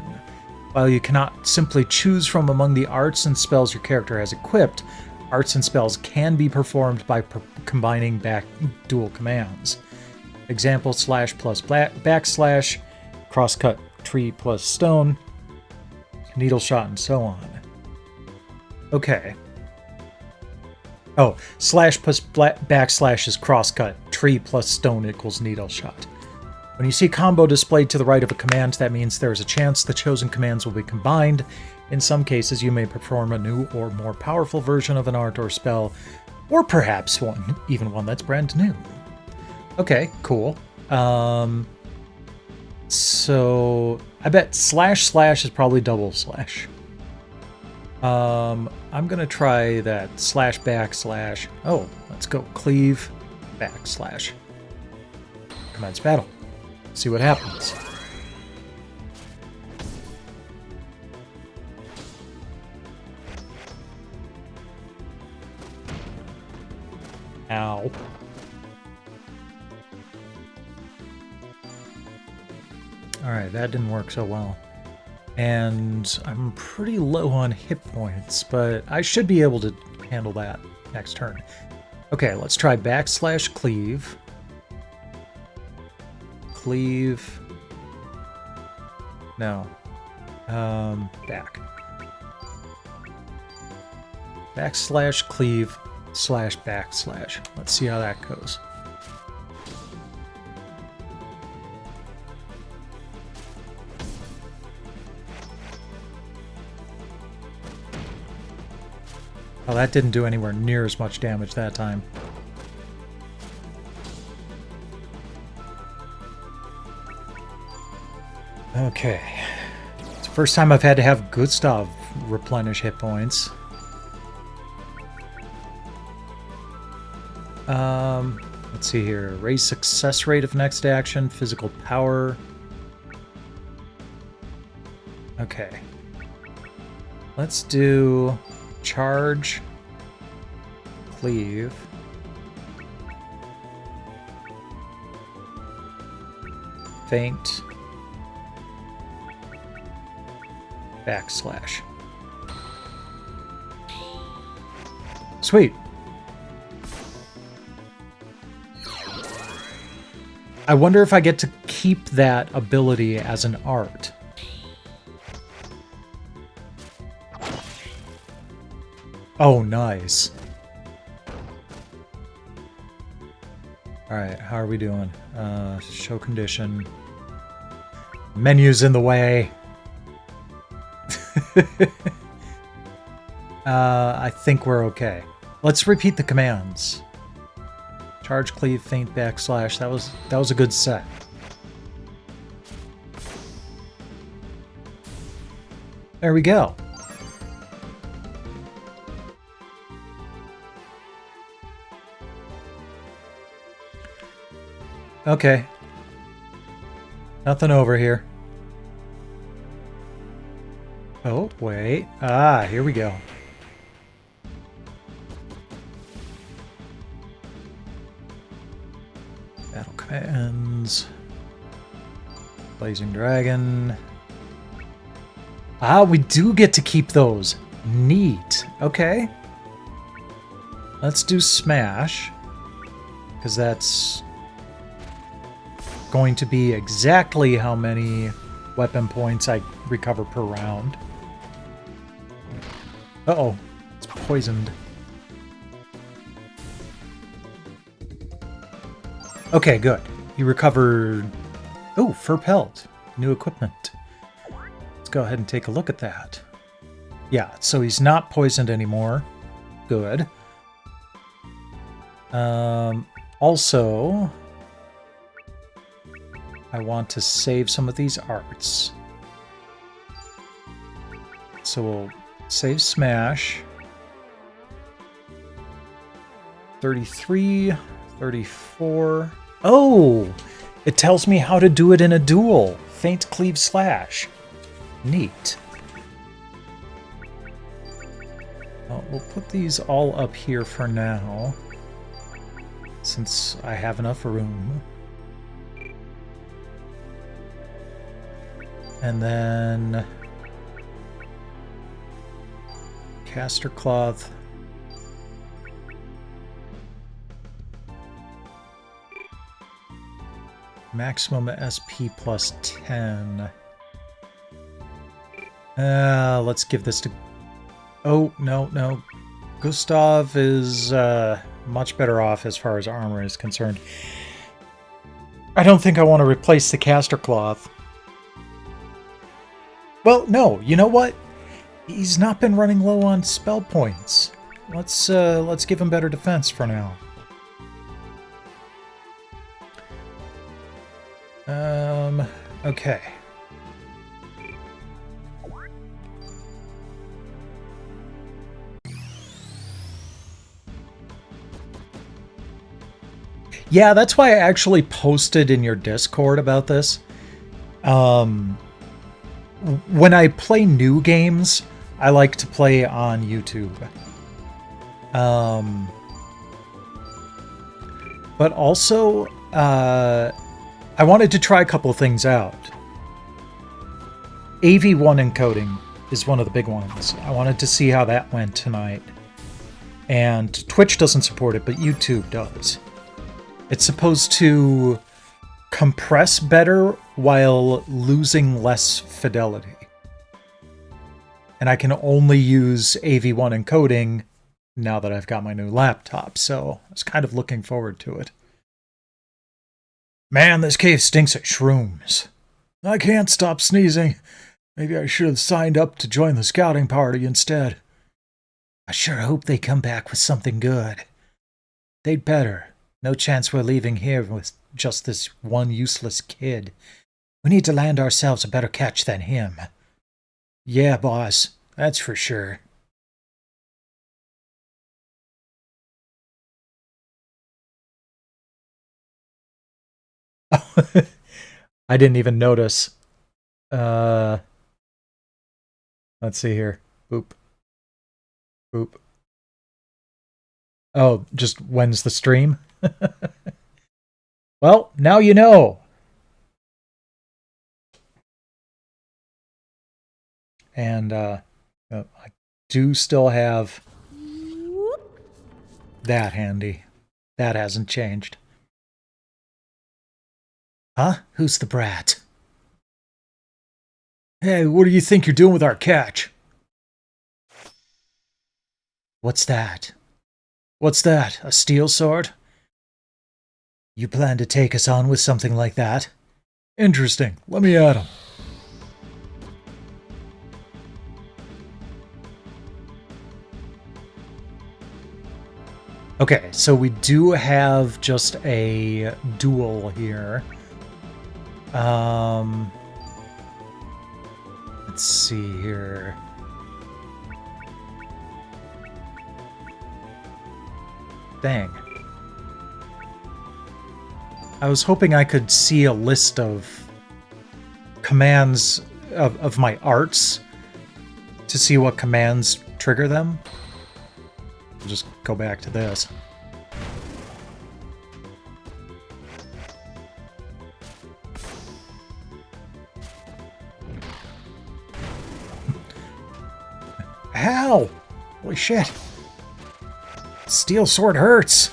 While you cannot simply choose from among the arts and spells your character has equipped, arts and spells can be performed by combining dual commands. Example, slash plus backslash, crosscut tree plus stone, needle shot, and so on. Okay. Oh, slash plus backslash is crosscut, tree plus stone equals needle shot. When you see combo displayed to the right of a command, that means there is a chance the chosen commands will be combined. In some cases, you may perform a new or more powerful version of an art or spell, or perhaps even one that's brand new. Okay, cool. So I bet slash is probably double slash. I'm gonna try that slash backslash. Oh, let's go cleave backslash. Commence battle. See what happens. Ow. Alright, that didn't work so well. And I'm pretty low on hit points, but I should be able to handle that next turn. Okay, let's try backslash cleave. Cleave. No. Back. Backslash cleave slash backslash. Let's see how that goes. Oh, that didn't do anywhere near as much damage that time. Okay. It's the first time I've had to have Gustav replenish hit points. Let's see here. Raise success rate of next action, physical power. Okay. Let's do charge, cleave, feint, backslash. Sweet. I wonder if I get to keep that ability as an art. Oh, nice. Alright, how are we doing? Show condition. Menu's in the way. I think we're okay. Let's repeat the commands. Charge, cleave, feint, backslash. That was a good set. There we go. Okay. Nothing over here. Oh, wait. Ah, here we go. Battle commands. Blazing Dragon. Ah, we do get to keep those. Neat. Okay. Let's do Smash. because that's going to be exactly how many weapon points I recover per round. Uh-oh, it's poisoned. Okay, good. You recovered... Oh, fur pelt. New equipment. Let's go ahead and take a look at that. Yeah, so he's not poisoned anymore. Good. Also, I want to save some of these arts. So we'll save Smash. 33, 34. Oh! It tells me how to do it in a duel. Feint, cleave, slash. Neat. Well, we'll put these all up here for now, since I have enough room. And then... caster cloth. Maximum SP plus 10. Let's give this to... Oh, no. Gustav is much better off as far as armor is concerned. I don't think I want to replace the caster cloth. Well, no, you know what? He's not been running low on spell points. Let's give him better defense for now. Okay. Yeah, that's why I actually posted in your Discord about this. When I play new games, I like to play on YouTube. But also, I wanted to try a couple of things out. AV1 encoding is one of the big ones. I wanted to see how that went tonight. And Twitch doesn't support it, but YouTube does. It's supposed to compress better while losing less fidelity. And I can only use AV1 encoding now that I've got my new laptop, so I was kind of looking forward to it. Man, this cave stinks of shrooms. I can't stop sneezing. Maybe I should have signed up to join the scouting party instead. I sure hope they come back with something good. They'd better. No chance we're leaving here with just this one useless kid. We need to land ourselves a better catch than him. Yeah, boss, that's for sure. I didn't even notice. Let's see here. Boop. Boop. Oh, just when's the stream? Well, now you know. And I do still have that handy. That hasn't changed. Huh? Who's the brat? Hey, what do you think you're doing with our catch? What's that? What's that? A steel sword? You plan to take us on with something like that? Interesting. Let me at him. Okay, so we do have just a duel here. Let's see here. Dang. I was hoping I could see a list of commands of my arts to see what commands trigger them. I'll just go back to this. Ow! Holy shit! Steel sword hurts!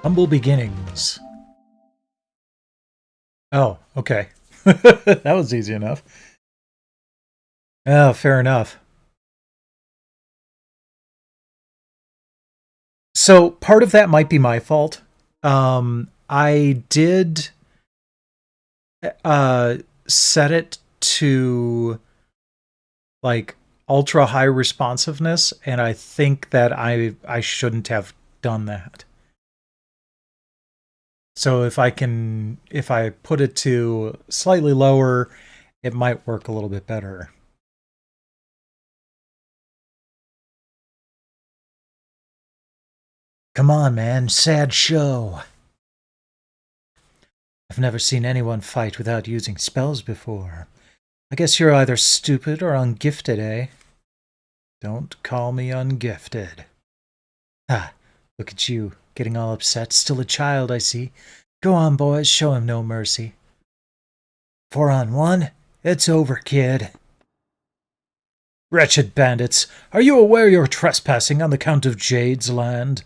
Humble beginnings. Oh, okay. That was easy enough. Oh, fair enough. So part of that might be my fault. I did set it to like ultra high responsiveness, and I think that I shouldn't have done that. So if I put it to slightly lower, it might work a little bit better. Come on, man, sad show. I've never seen anyone fight without using spells before. I guess you're either stupid or ungifted, eh? Don't call me ungifted. Ah, look at you, getting all upset. Still a child, I see. Go on, boys, show him no mercy. 4-on-1? It's over, kid. Wretched bandits, are you aware you're trespassing on the Count of Jade's land?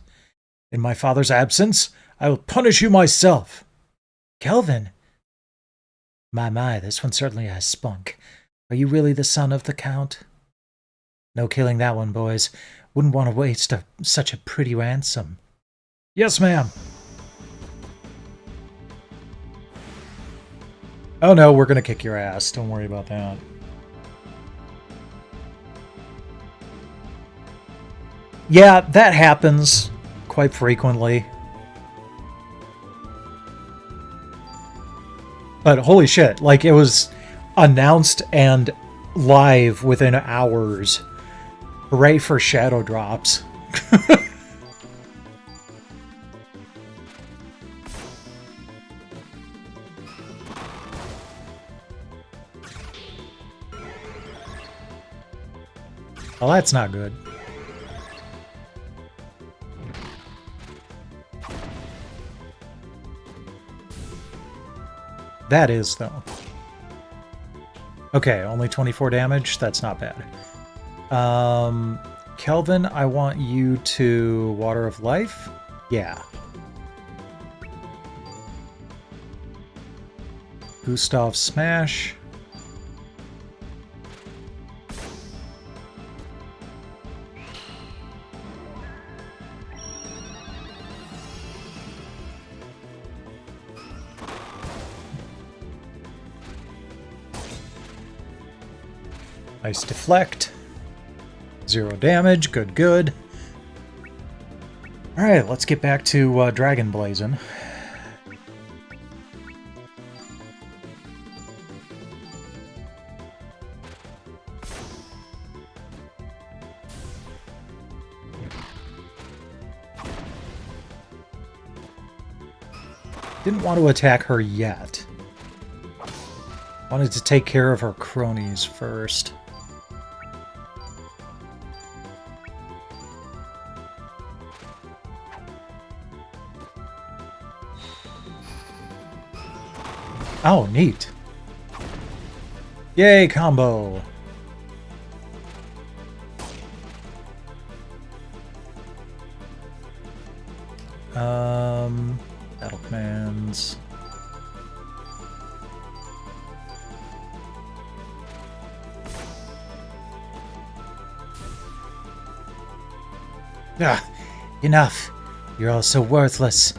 In my father's absence, I will punish you myself. Kelvin? My, this one certainly has spunk. Are you really the son of the Count? No killing that one, boys. Wouldn't want to waste such a pretty ransom. Yes, ma'am. Oh no, we're gonna kick your ass. Don't worry about that. Yeah, that happens quite frequently. But holy shit, like it was announced and live within hours. Hooray for Shadow Drops. Well, that's not good. That is, though. Okay, only 24 damage. That's not bad. Kelvin, I want you to Water of Life. Yeah. Gustav Smash. Ice Deflect. 0 damage. Good, good. Alright, let's get back to Dragon Blazing. Didn't want to attack her yet. Wanted to take care of her cronies first. Oh, neat. Yay, combo. Battle commands. Ah, enough. You're all so worthless.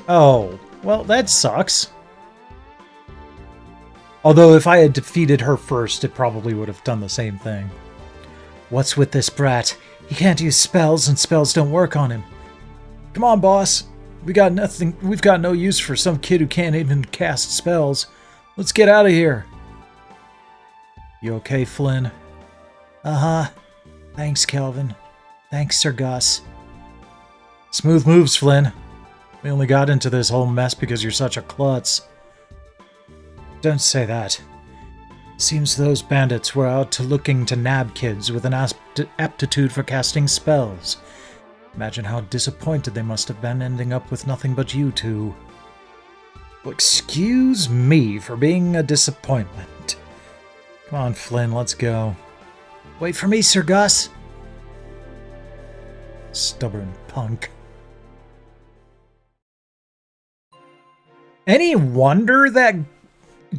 Oh, well, that sucks. Although if I had defeated her first, it probably would have done the same thing. What's with this brat? He can't use spells, and spells don't work on him. Come on, boss. We've got no use for some kid who can't even cast spells. Let's get out of here. You okay, Flynn? Uh-huh. Thanks, Kelvin. Thanks, Sir Gus. Smooth moves, Flynn. We only got into this whole mess because you're such a klutz. Don't say that. Seems those bandits were out looking to nab kids with an aptitude for casting spells. Imagine how disappointed they must have been ending up with nothing but you two. Well, excuse me for being a disappointment. Come on, Flynn, let's go. Wait for me, Sir Gus. Stubborn punk. Any wonder that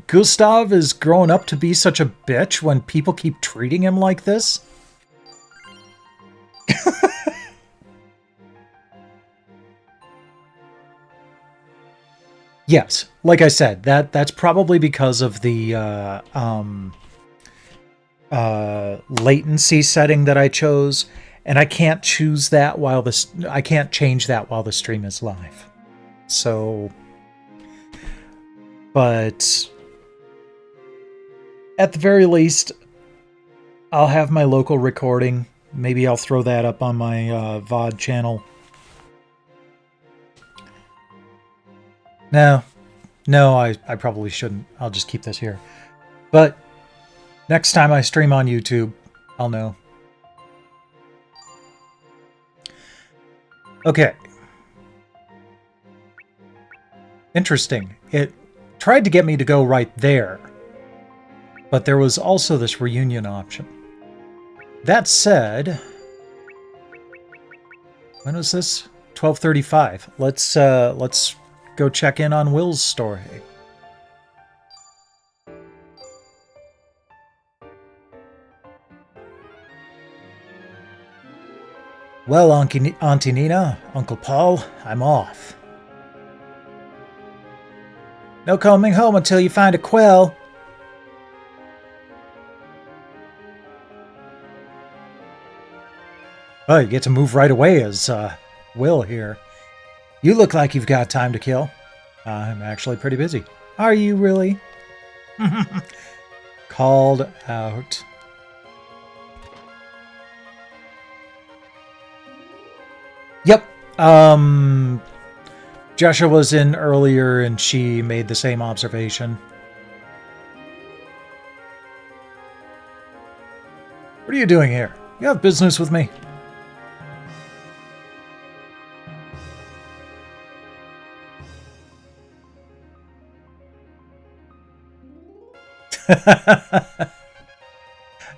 Gustav is growing up to be such a bitch when people keep treating him like this? Yes, like I said, that's probably because of the latency setting that I chose, and I can't choose that while I can't change that while the stream is live. So, but at the very least, I'll have my local recording. Maybe I'll throw that up on my VOD channel. No, I probably shouldn't. I'll just keep this here. But next time I stream on YouTube, I'll know. Okay. Interesting. It tried to get me to go right there, but there was also this reunion option. That said, when was this? 12:35. Let's go check in on Will's story. Well, Auntie Nina, Uncle Paul, I'm off. No coming home until you find a quell. Oh, you get to move right away as Will here. You look like you've got time to kill. I'm actually pretty busy. Are you really? Called out. Yep. Joshua was in earlier and she made the same observation. What are you doing here? You have business with me?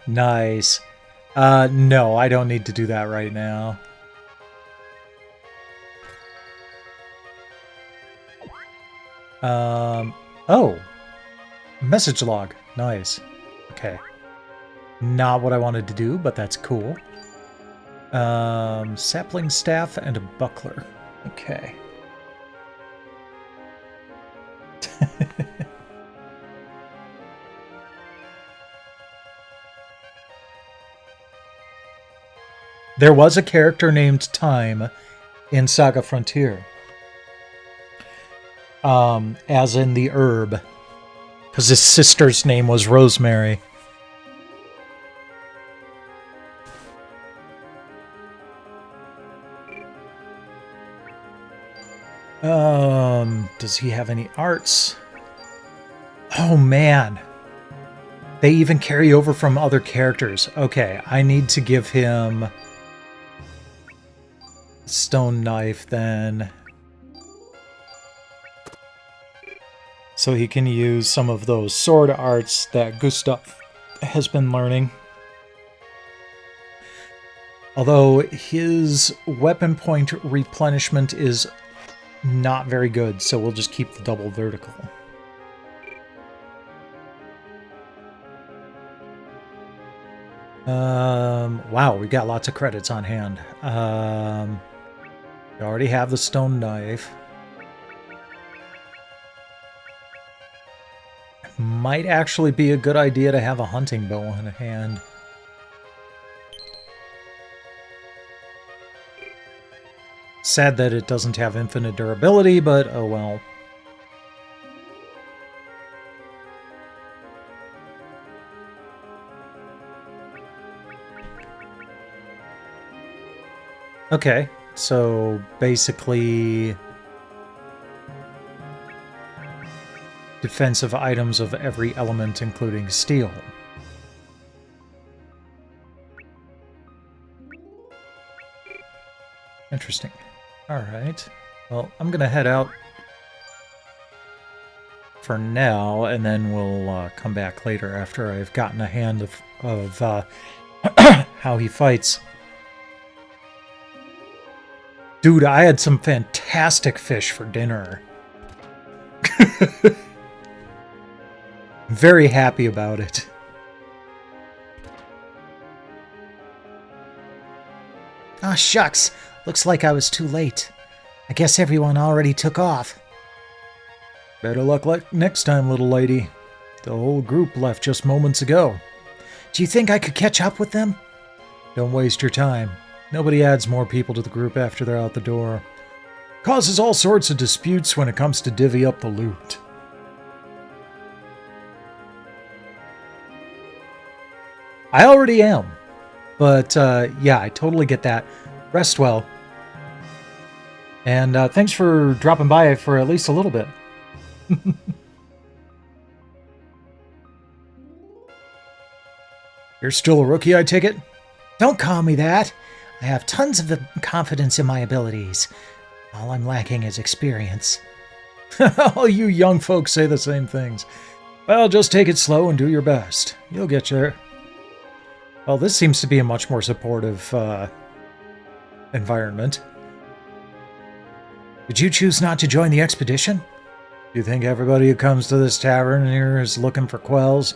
Nice. No, I don't need to do that right now. Oh. Message log. Nice. Okay. Not what I wanted to do, but that's cool. Sapling staff and a buckler. Okay. There was a character named Time in SaGa Frontier. As in the herb. Because his sister's name was Rosemary. Does he have any arts? Oh man. They even carry over from other characters. Okay, I need to give him stone knife then, so he can use some of those sword arts that Gustav has been learning. Although his weapon point replenishment is not very good, so we'll just keep the double vertical. Wow, we've got lots of credits on hand. We already have the stone knife. Might actually be a good idea to have a hunting bow in hand. Sad that it doesn't have infinite durability, but oh well. Okay, so basically defensive items of every element, including steel. Interesting. Alright. Well, I'm gonna head out for now, and then we'll come back later after I've gotten a hand of how he fights. Dude, I had some fantastic fish for dinner. Very happy about it. Ah, shucks. Looks like I was too late. I guess everyone already took off. Better luck next time, little lady. The whole group left just moments ago. Do you think I could catch up with them? Don't waste your time. Nobody adds more people to the group after they're out the door. Causes all sorts of disputes when it comes to divvy up the loot. I already am. But, yeah, I totally get that. Rest well. And thanks for dropping by for at least a little bit. You're still a rookie, I take it? Don't call me that. I have tons of confidence in my abilities. All I'm lacking is experience. All you young folks say the same things. Well, just take it slow and do your best. You'll get there. Well, this seems to be a much more supportive environment. Did you choose not to join the expedition? Do you think everybody who comes to this tavern here is looking for quells?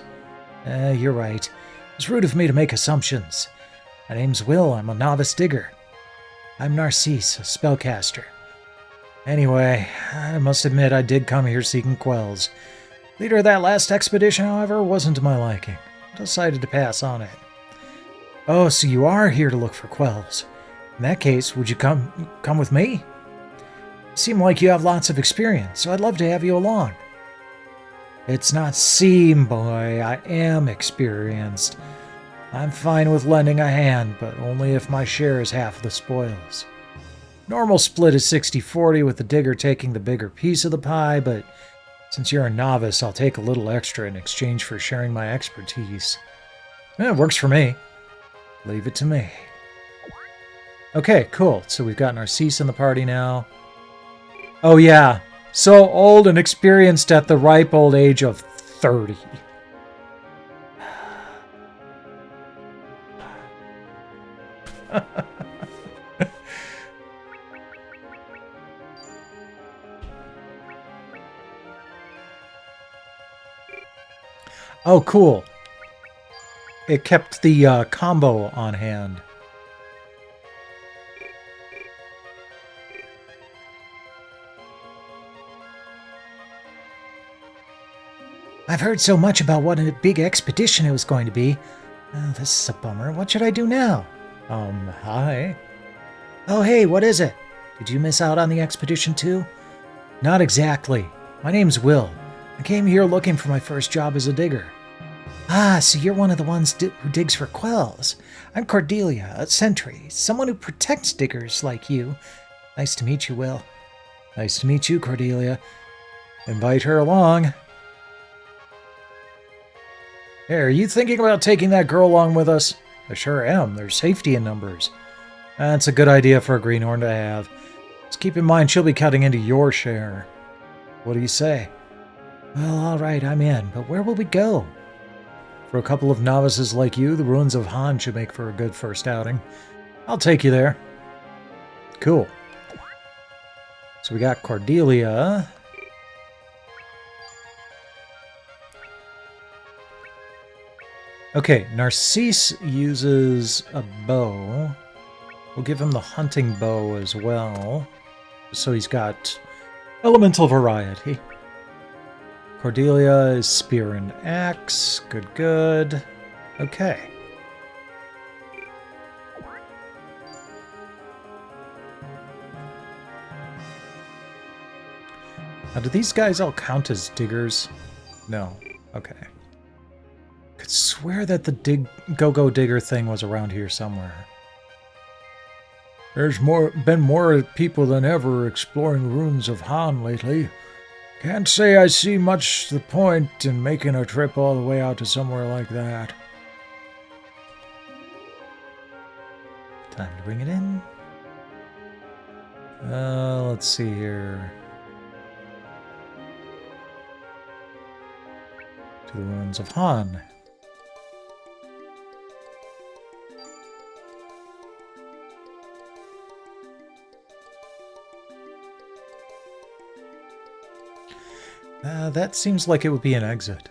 You're right. It's rude of me to make assumptions. My name's Will. I'm a novice digger. I'm Narcisse, a spellcaster. Anyway, I must admit I did come here seeking quells. Leader of that last expedition, however, wasn't to my liking. I decided to pass on it. Oh, so you are here to look for quells. In that case, would you come with me? You seem like you have lots of experience, so I'd love to have you along. It's not seem, boy. I am experienced. I'm fine with lending a hand, but only if my share is half of the spoils. Normal split is 60-40, with the digger taking the bigger piece of the pie, but since you're a novice, I'll take a little extra in exchange for sharing my expertise. It works for me. Leave it to me. Okay, cool. So we've got Narcisse in the party now. Oh yeah, so old and experienced at the ripe old age of 30. Oh, cool. It kept the combo on hand. I've heard so much about what a big expedition it was going to be. Oh, this is a bummer. What should I do now? Hi. Oh, hey, what is it? Did you miss out on the expedition too? Not exactly. My name's Will. I came here looking for my first job as a digger. Ah, so you're one of the ones who digs for quells. I'm Cordelia, a sentry, someone who protects diggers like you. Nice to meet you, Will. Nice to meet you, Cordelia. Invite her along. Hey, are you thinking about taking that girl along with us? I sure am. There's safety in numbers. That's a good idea for a greenhorn to have. Just keep in mind she'll be cutting into your share. What do you say? Well, all right, I'm in. But where will we go? For a couple of novices like you, the ruins of Han should make for a good first outing. I'll take you there. Cool. So we got Cordelia. Okay, Narcisse uses a bow. We'll give him the hunting bow as well, so he's got elemental variety. Cordelia is spear and axe. Good, good. Okay. Now, do these guys all count as diggers? No. Okay. Could swear that the go-go digger thing was around here somewhere. There's been more people than ever exploring the ruins of Han lately. Can't say I see much the point in making a trip all the way out to somewhere like that. Time to bring it in. Let's see here. To the ruins of Han. That seems like it would be an exit.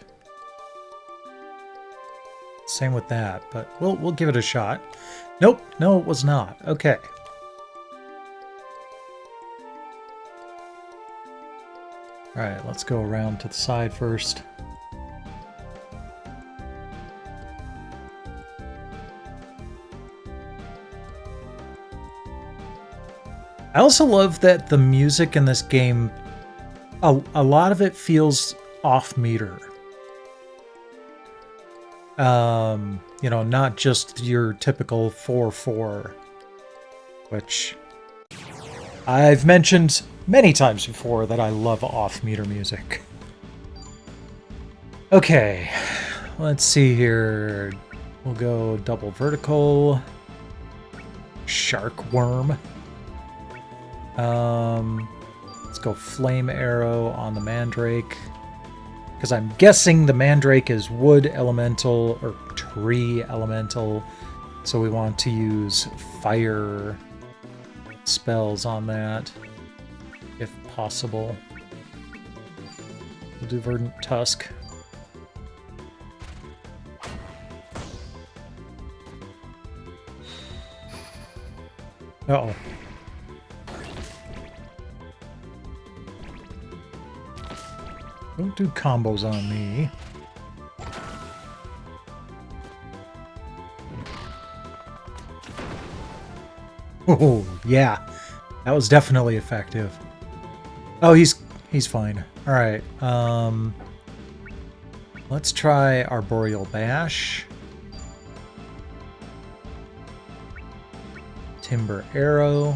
Same with that, but we'll give it a shot. Nope, no, it was not. Okay. All right, let's go around to the side first. I also love that the music in this game, a lot of it feels off-meter. You know, not just your typical 4/4, which I've mentioned many times before that I love off-meter music. Okay, let's see here. We'll go double vertical. Shark worm. Let's go flame arrow on the mandrake. Because I'm guessing the mandrake is wood elemental or tree elemental. So we want to use fire spells on that, if possible. We'll do Verdant Tusk. Uh-oh. Don't do combos on me. Oh, yeah. That was definitely effective. Oh, he's fine. All right. Let's try Arboreal Bash. Timber Arrow.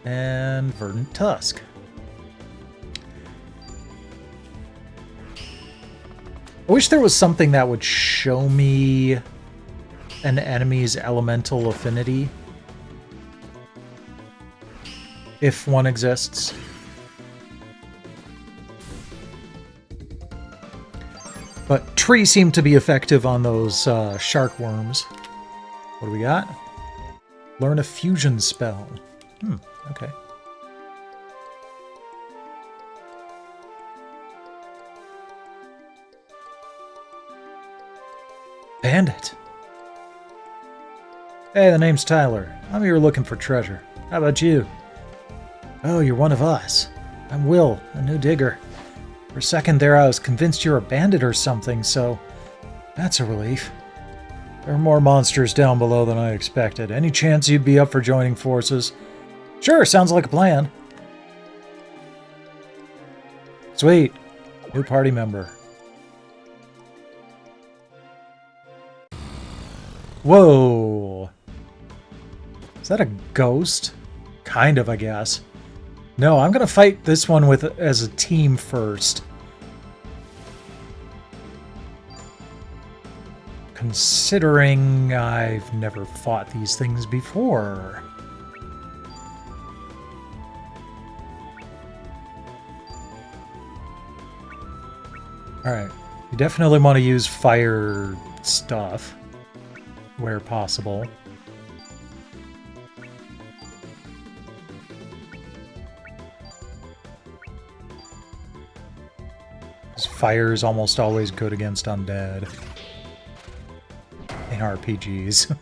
And Verdant Tusk. I wish there was something that would show me an enemy's elemental affinity, if one exists. But trees seem to be effective on those shark worms. What do we got? Learn a fusion spell. Okay. Bandit. Hey, the name's Tyler. I'm here looking for treasure. How about you? Oh, you're one of us. I'm Will, a new digger. For a second there, I was convinced you're a bandit or something, so that's a relief. There are more monsters down below than I expected. Any chance you'd be up for joining forces? Sure, sounds like a plan. Sweet. New party member. Whoa. Is that a ghost? Kind of, I guess. No, I'm gonna fight this one as a team first. Considering I've never fought these things before. Alright, you definitely want to use fire stuff where possible. Fire is almost always good against undead in RPGs.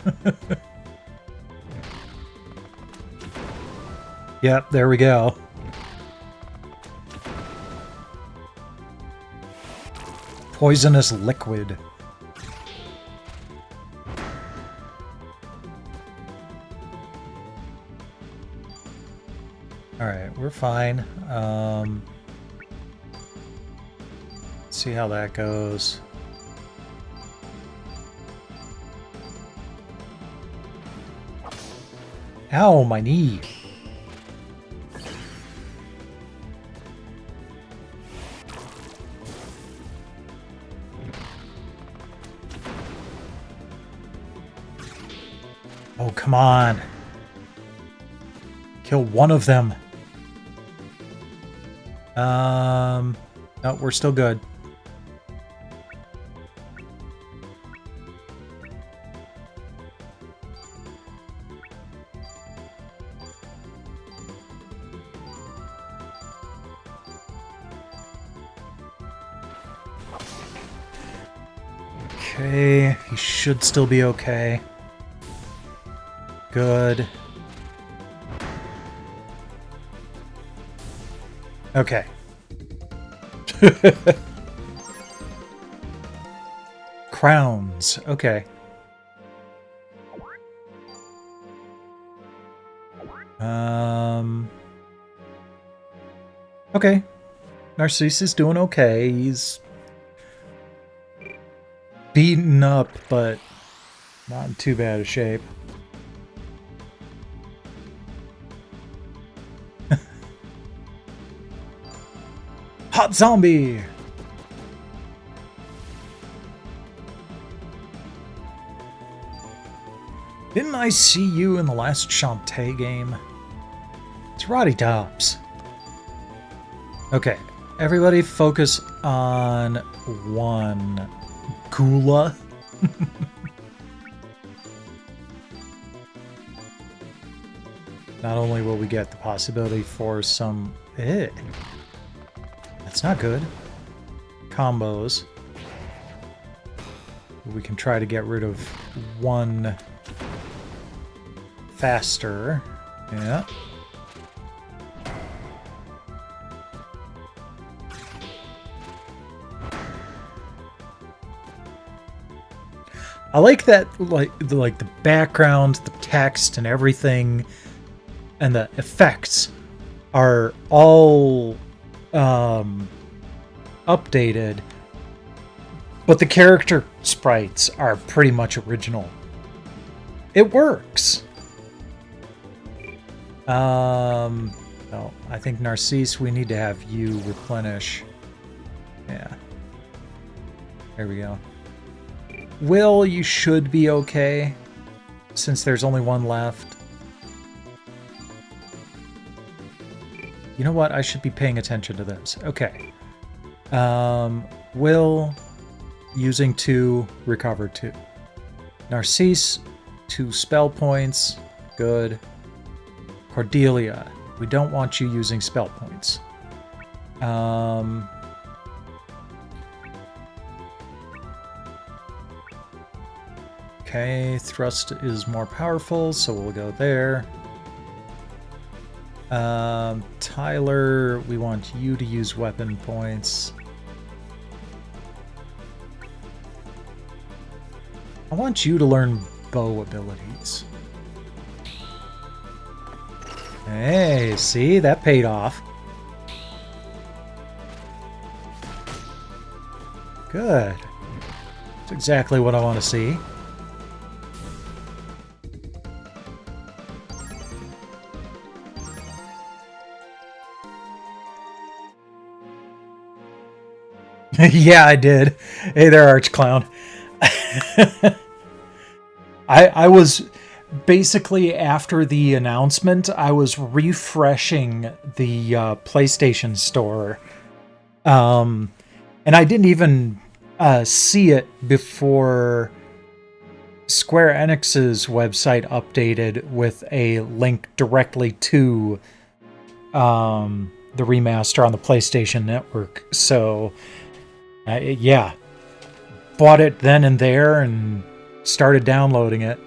Yep, there we go. Poisonous liquid. Alright, we're fine. See how that goes. Ow, my knee. Oh, come on. Kill one of them. No, we're still good. Okay, he should still be okay. Good. Okay. Crowns. Okay. Okay. Narcisse is doing okay. He's beaten up, but not in too bad a shape. Hot zombie! Didn't I see you in the last Shantae game? It's Roddy Dobbs. Okay, everybody focus on one. Gula. Not only will we get the possibility for some... that's not good. Combos. We can try to get rid of one faster. Yeah. I like that, like the background, the text, and everything, and the effects are all updated, but the character sprites are pretty much original. It works. No, I think Narcisse, we need to have you replenish. Yeah. There we go. Will, you should be okay, since there's only one left. You know what? I should be paying attention to this. Okay. Will, using 2, recover 2. Narcisse, 2 spell points. Good. Cordelia, we don't want you using spell points. Okay, thrust is more powerful, so we'll go there. Tyler, we want you to use weapon points. I want you to learn bow abilities. Hey, see? That paid off. Good. That's exactly what I want to see. Yeah, I did. Hey there, Arch Clown. I was basically, after the announcement, I was refreshing the PlayStation Store. And I didn't even see it before Square Enix's website updated with a link directly to the remaster on the PlayStation Network. So... yeah, bought it then and there and started downloading it.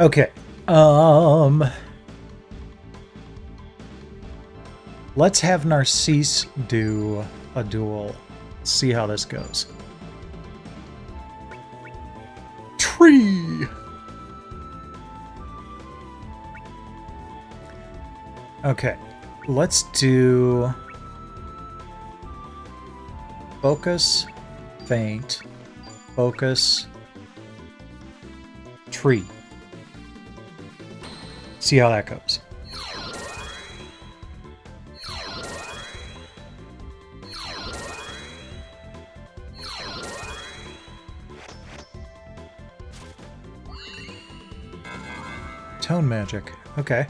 Okay, let's have Narcisse do a duel. See how this goes. Tree! Okay, let's do focus, feint, focus, tree. See how that goes. Tone magic, okay.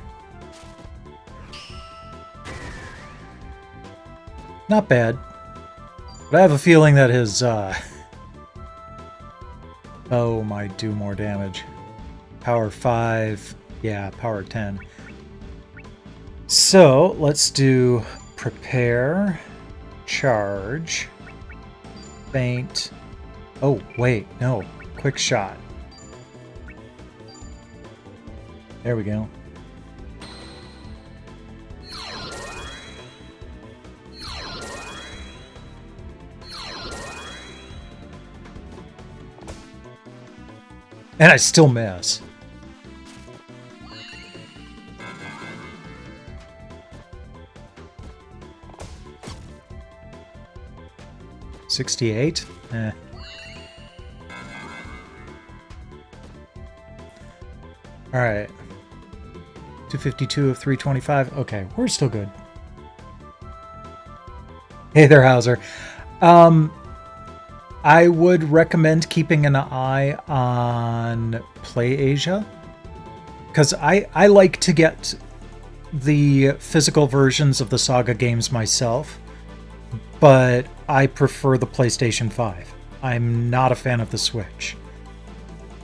Not bad. But I have a feeling that his bow might do more damage. Power 5. Yeah, power 10. So let's do prepare, charge, faint. Oh, wait, no. Quick shot. There we go. And I still miss. $68? Eh. Alright. 252 of 325. Okay, we're still good. Hey there, Hauser. I would recommend keeping an eye on PlayAsia, because I like to get the physical versions of the SaGa games myself, but I prefer the PlayStation 5. I'm not a fan of the Switch.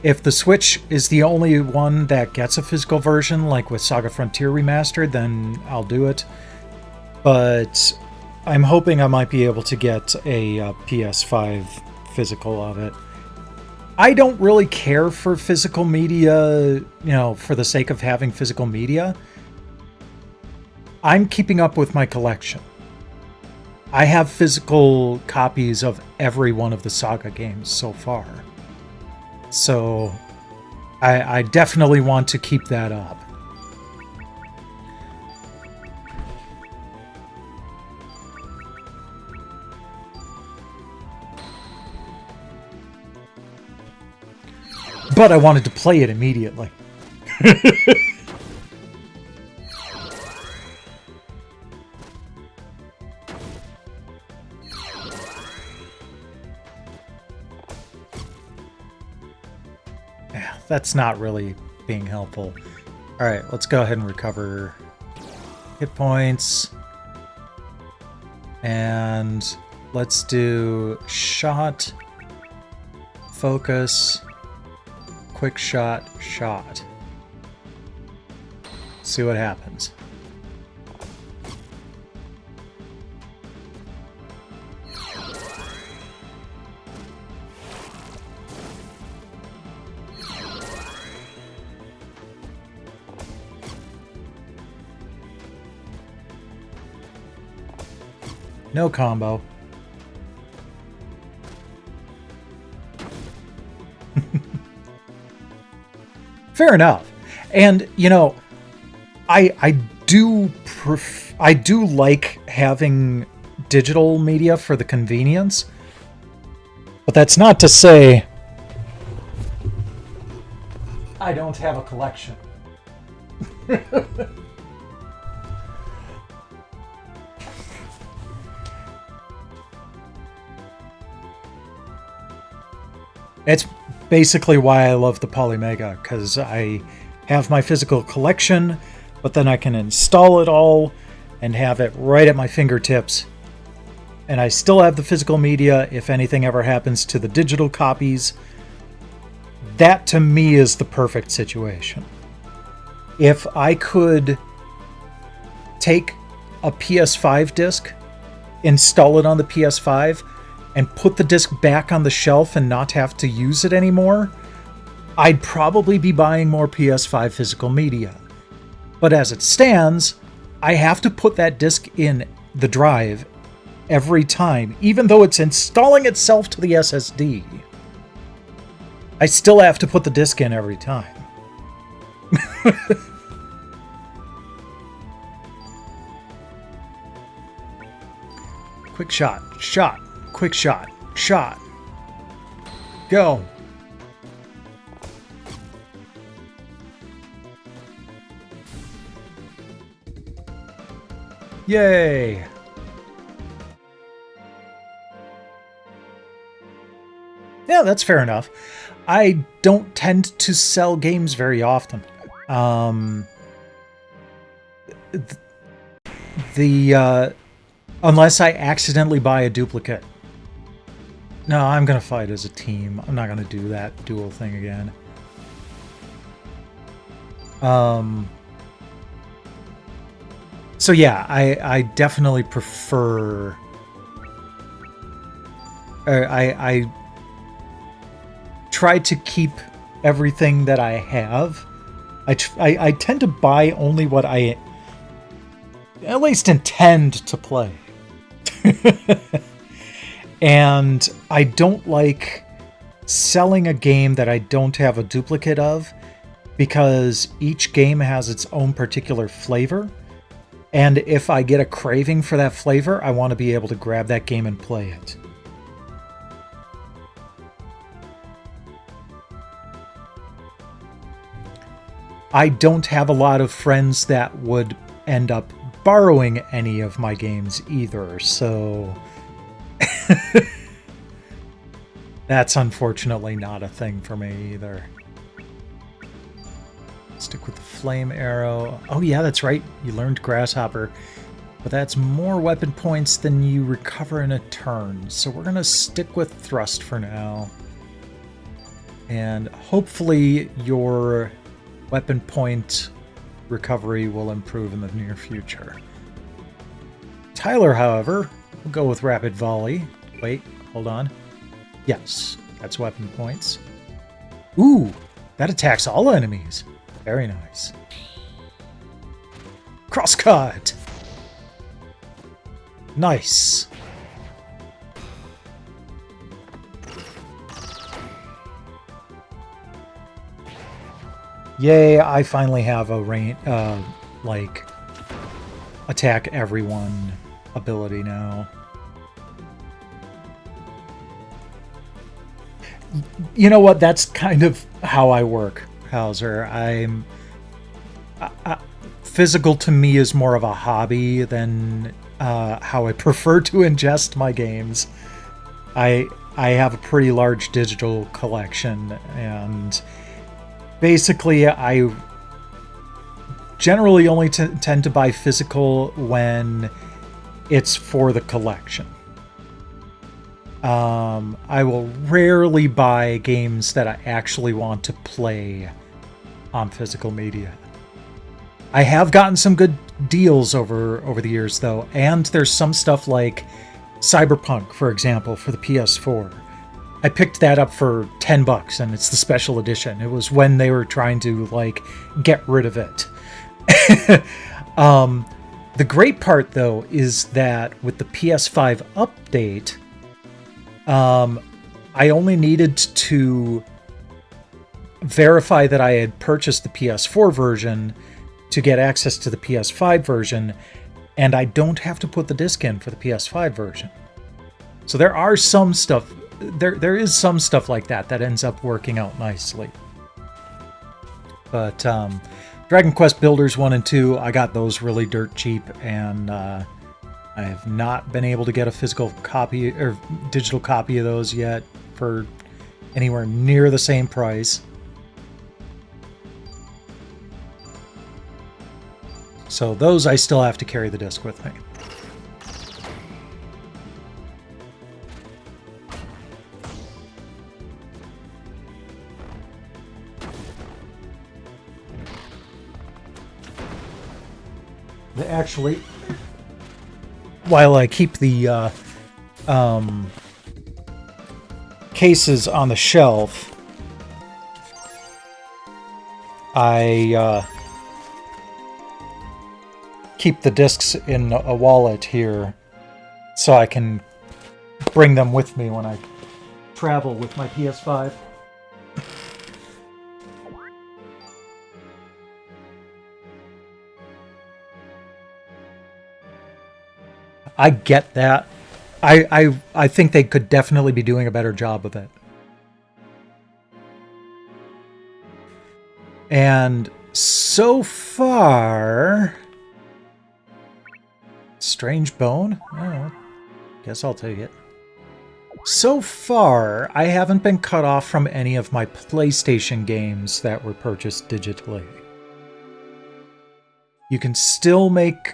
If the Switch is the only one that gets a physical version, like with SaGa Frontier Remastered, then I'll do it. But I'm hoping I might be able to get a PS5 physical of it. I don't really care for physical media, for the sake of having physical media. I'm keeping up with my collection. I have physical copies of every one of the SaGa games so far. So I definitely want to keep that up. But I wanted to play it immediately. Yeah, that's not really being helpful. Alright, let's go ahead and recover hit points. And let's do shot, focus, quick shot, shot. See what happens. No combo. Fair enough. And I do like having digital media for the convenience. But that's not to say I don't have a collection. It's basically why I love the Polymega, because I have my physical collection, but then I can install it all and have it right at my fingertips. And I still have the physical media if anything ever happens to the digital copies. That, to me, is the perfect situation. If I could take a PS5 disc, install it on the PS5, and put the disc back on the shelf and not have to use it anymore, I'd probably be buying more PS5 physical media. But as it stands, I have to put that disc in the drive every time, even though it's installing itself to the SSD. I still have to put the disc in every time. Quick shot, shot. Quick shot. Shot. Go. Yay. Yeah, that's fair enough. I don't tend to sell games very often. Unless I accidentally buy a duplicate. No, I'm going to fight as a team. I'm not going to do that duel thing again. So yeah, I definitely prefer. I try to keep everything that I have. I tend to buy only what I at least intend to play. And I don't like selling a game that I don't have a duplicate of, because each game has its own particular flavor. And if I get a craving for that flavor, I want to be able to grab that game and play it. I don't have a lot of friends that would end up borrowing any of my games either, so that's unfortunately not a thing for me either. Stick with the flame arrow. Oh yeah, that's right. You learned Grasshopper. But that's more weapon points than you recover in a turn. So we're going to stick with Thrust for now. And hopefully your weapon point recovery will improve in the near future. Tyler, however, will go with Rapid Volley. Wait, hold on. Yes, that's weapon points. Ooh, that attacks all enemies. Very nice. Crosscut! Nice. Yay, I finally have a like, attack everyone ability now. You know what? That's kind of how I work, Hauser. Physical to me is more of a hobby than how I prefer to ingest my games. I have a pretty large digital collection, and basically I generally only tend to buy physical when it's for the collection. I will rarely buy games that I actually want to play on physical media. I have gotten some good deals over the years, though, and there's some stuff like Cyberpunk, for example, for the PS4. I picked that up for $10, and it's the special edition. It was when they were trying to, like, get rid of it. The great part, though, is that with the PS5 update, I only needed to verify that I had purchased the PS4 version to get access to the PS5 version, and I don't have to put the disc in for the PS5 version. So there are some stuff, there is some stuff like that ends up working out nicely. But Dragon Quest Builders 1 and 2, I got those really dirt cheap, and I have not been able to get a physical copy or digital copy of those yet for anywhere near the same price. So those I still have to carry the disc with me. Actually, while I keep the cases on the shelf, I keep the discs in a wallet here so I can bring them with me when I travel with my PS5. I get that. I think they could definitely be doing a better job of it. And so far... Strange Bone? Oh, guess I'll take it. So far, I haven't been cut off from any of my PlayStation games that were purchased digitally. You can still grab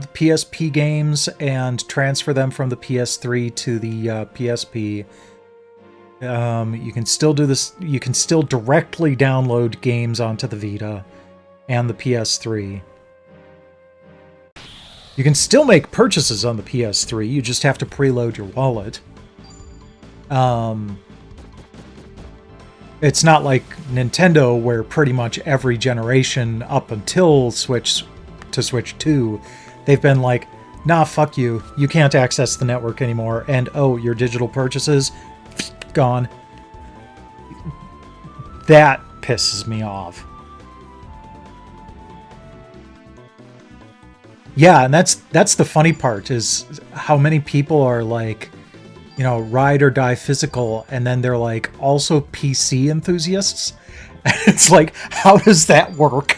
the PSP games and transfer them from the PS3 to the PSP. You can still do this. You can still directly download games onto the Vita and the PS3. You can still make purchases on the PS3. You just have to preload your wallet. It's not like Nintendo, where pretty much every generation up until Switch 2, they've been like, nah, fuck you. You can't access the network anymore. And oh, your digital purchases, gone. That pisses me off. Yeah, and that's the funny part, is how many people are like, you know, ride or die physical, and then they're like also PC enthusiasts. It's like, how does that work?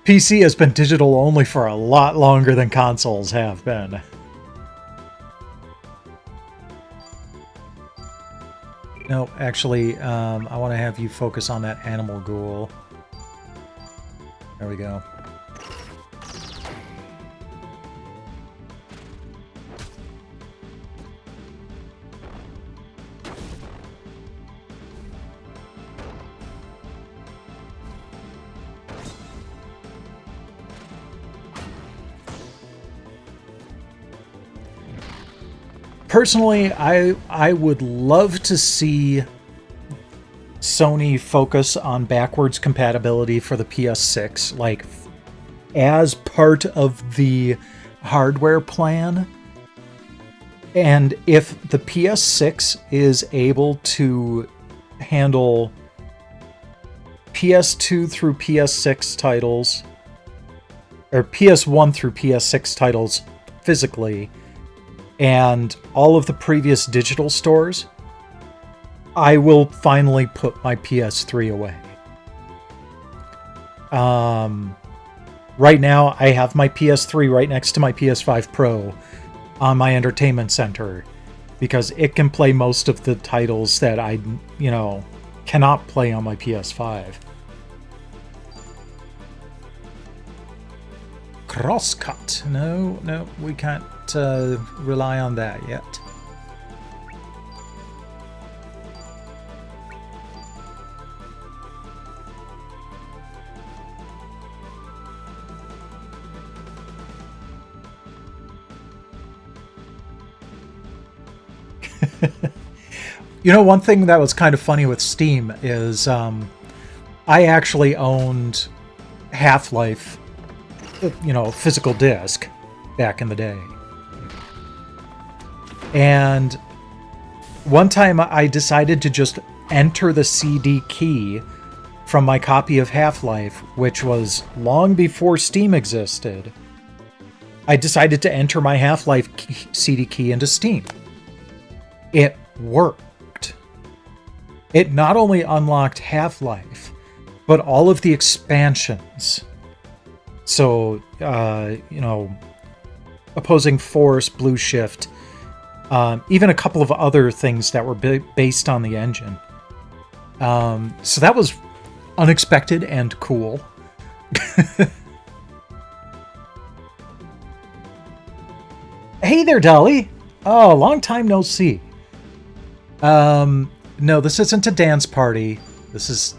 PC has been digital only for a lot longer than consoles have been. No, actually, I want to have you focus on that animal ghoul. There we go. Personally, I would love to see Sony focus on backwards compatibility for the PS6, like as part of the hardware plan. And if the PS6 is able to handle PS2 through PS6 titles, or PS1 through PS6 titles physically, and all of the previous digital stores, I will finally put my PS3 away. Right now, I have my PS3 right next to my PS5 Pro on my entertainment center, because it can play most of the titles that I, you know, cannot play on my PS5. Crosscut. No, we can't rely on that yet. You know, one thing that was kind of funny with Steam is I actually owned Half-Life, you know, physical disc back in the day. And one time I decided to just enter the CD key from my copy of Half-Life, which was long before Steam existed. I decided to enter my Half-Life CD key into Steam. It worked. It not only unlocked Half-Life, but all of the expansions. So, you know, Opposing Force, Blue Shift, even a couple of other things that were based on the engine. So that was unexpected and cool. Hey there, Dolly! Oh, long time no see. No, this isn't a dance party. This is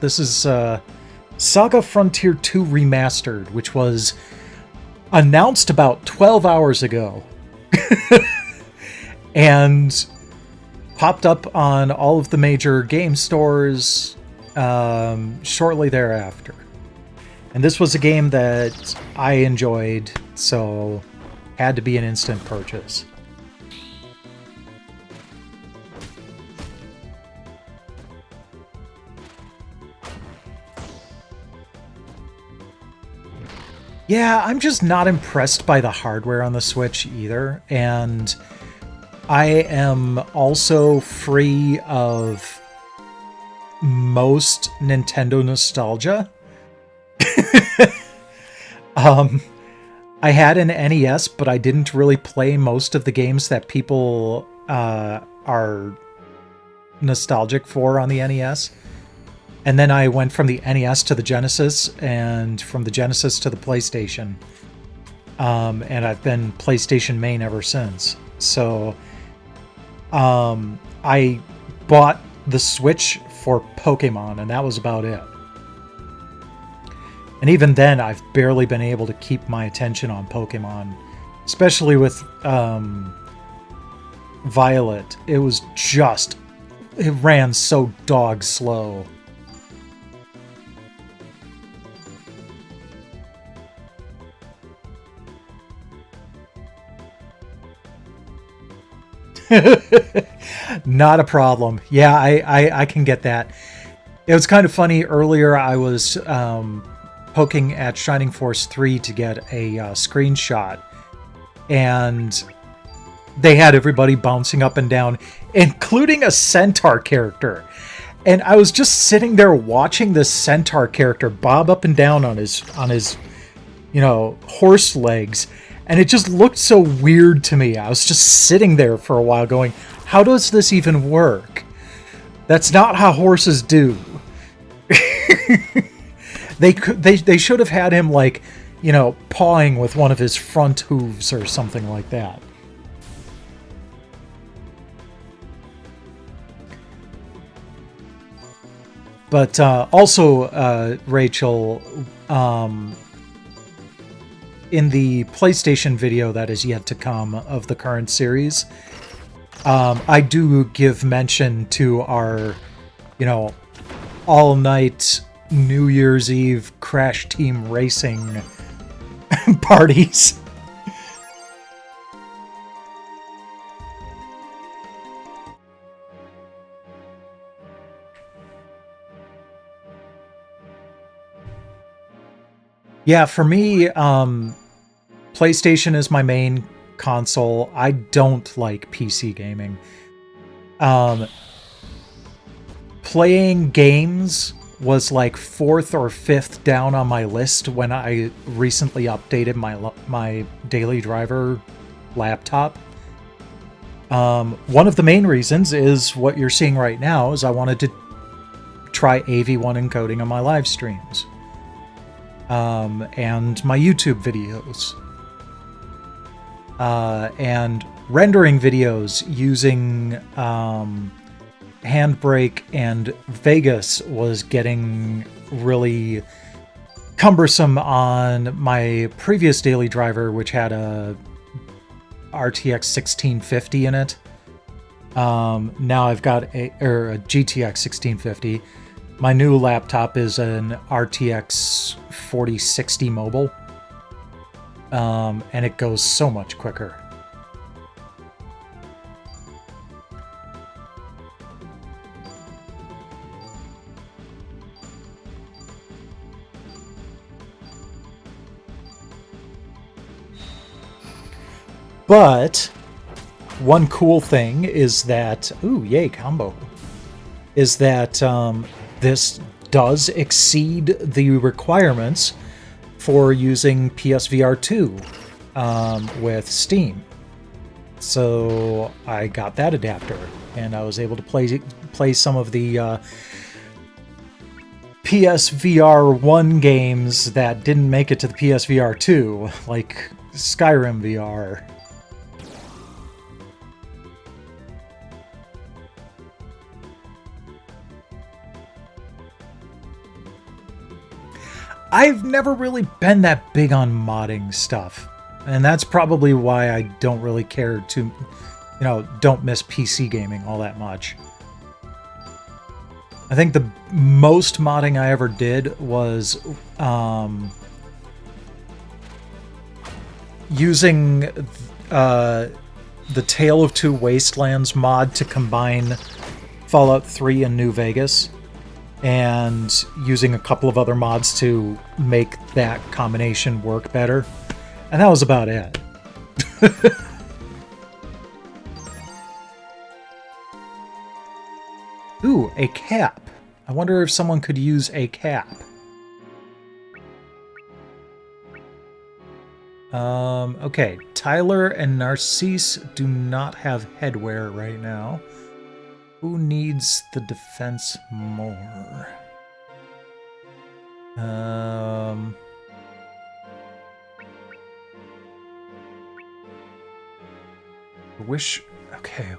SaGa Frontier 2 Remastered, which was announced about 12 hours ago. And popped up on all of the major game stores shortly thereafter. And this was a game that I enjoyed, so had to be an instant purchase. Yeah, I'm just not impressed by the hardware on the Switch either, and I am also free of most Nintendo nostalgia. I had an NES, but I didn't really play most of the games that people are nostalgic for on the NES. And then I went from the NES to the Genesis, and from the Genesis to the PlayStation. And I've been PlayStation main ever since. So I I bought the Switch for Pokemon, and that was about it. And even then, I've barely been able to keep my attention on Pokemon, especially with Violet. It ran so dog slow. Not a problem. Yeah, I can get that. It was kind of funny. Earlier, I was poking at Shining Force 3 to get a screenshot, and they had everybody bouncing up and down, including a centaur character. And I was just sitting there watching this centaur character bob up and down on his horse legs, and it just looked so weird to me. I was just sitting there for a while going, how does this even work? That's not how horses do. They should have had him, like, pawing with one of his front hooves or something like that. But also, Rachel, in the PlayStation video that is yet to come of the current series, I do give mention to our, all-night New Year's Eve Crash Team Racing parties. Yeah, for me, PlayStation is my main console. I don't like PC gaming. Playing games was like 4th or 5th down on my list when I recently updated my daily driver laptop. One of the main reasons is what you're seeing right now, is I wanted to try AV1 encoding on my live streams. And my YouTube videos. And rendering videos using Handbrake and Vegas was getting really cumbersome on my previous daily driver, which had a RTX 1650 in it. Now I've got a GTX 1650. My new laptop is an RTX 4060 mobile, and it goes so much quicker. But one cool thing is that, ooh, yay, combo, is that this does exceed the requirements for using PSVR 2 with Steam. So I got that adapter, and I was able to play some of the PSVR 1 games that didn't make it to the PSVR 2, like Skyrim VR. I've never really been that big on modding stuff, and that's probably why I don't really care to, don't miss PC gaming all that much. I think the most modding I ever did was using the Tale of Two Wastelands mod to combine Fallout 3 and New Vegas, and using a couple of other mods to make that combination work better. And that was about it. Ooh, a cap. I wonder if someone could use a cap. Okay, Tyler and Narcisse do not have headwear right now. Who needs the defense more? Okay,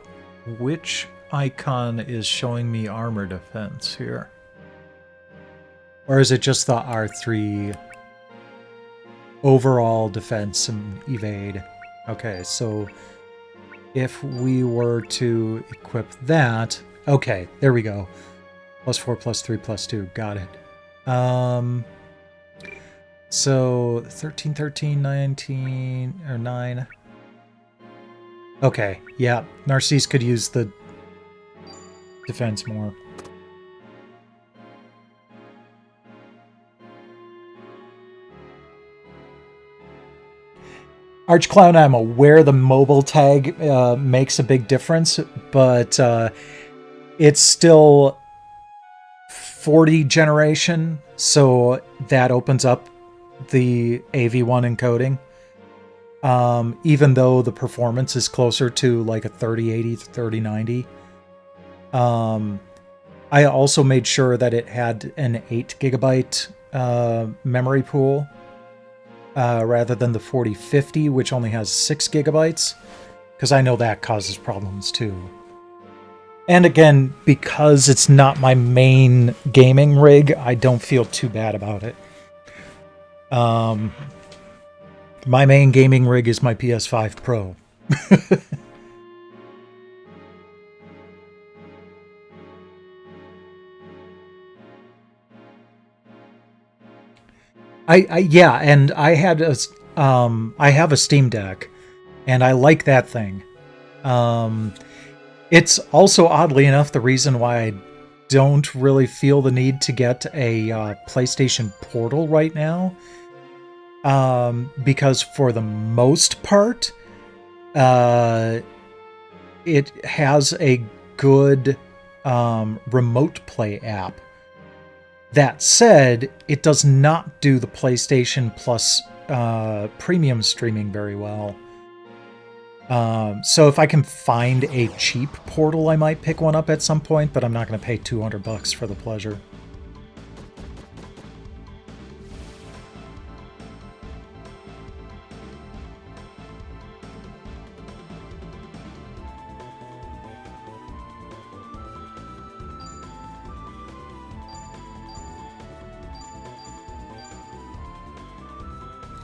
which icon is showing me armor defense here? Or is it just the R3 overall defense and evade? Okay, so if we were to equip that... Okay, there we go. +4, +3, +2. Got it. So 13, 13, 19, or 9. Okay, yeah. Narcisse could use the defense more. Archclown, I'm aware the mobile tag makes a big difference, but it's still 40 generation, so that opens up the AV1 encoding. Even though the performance is closer to like a 3080 to 3090. I also made sure that it had an 8 gigabyte memory pool rather than the 4050, which only has 6 gigabytes, because I know that causes problems too. And again, because it's not my main gaming rig, I don't feel too bad about it. My main gaming rig is my PS5 Pro. Yeah, and I have a Steam Deck, and I like that thing. It's also, oddly enough, the reason why I don't really feel the need to get a PlayStation Portal right now. Because for the most part, it has a good remote play app. That said, it does not do the PlayStation Plus premium streaming very well. So if I can find a cheap Portal, I might pick one up at some point, but I'm not going to pay $200 for the pleasure.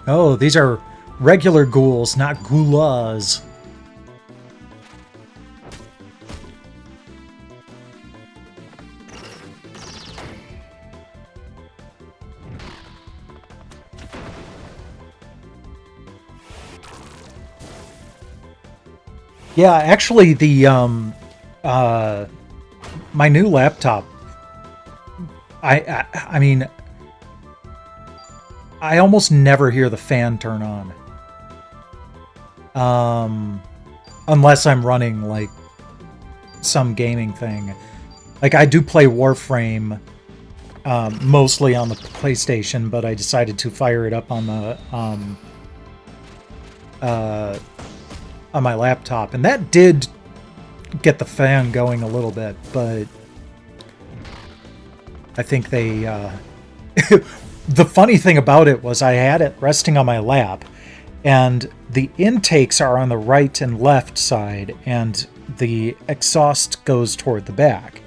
Oh, these are regular ghouls, not ghoulas. Yeah, actually, the my new laptop. I mean, I almost never hear the fan turn on. Unless I'm running, like, some gaming thing. Like, I do play Warframe, mostly on the PlayStation, but I decided to fire it up on the, on my laptop. And that did get the fan going a little bit, but I think they, the funny thing about it was I had it resting on my lap, and the intakes are on the right and left side, and the exhaust goes toward the back.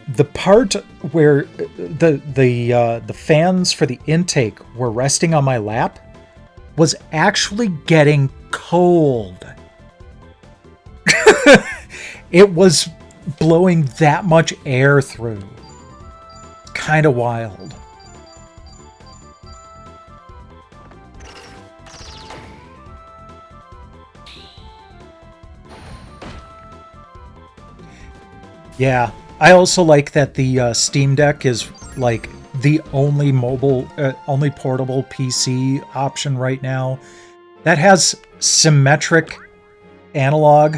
The part where the fans for the intake were resting on my lap was actually getting cold. It was blowing that much air through. Kind of wild. Yeah, I also like that the Steam Deck is like the only only portable PC option right now that has symmetric analog.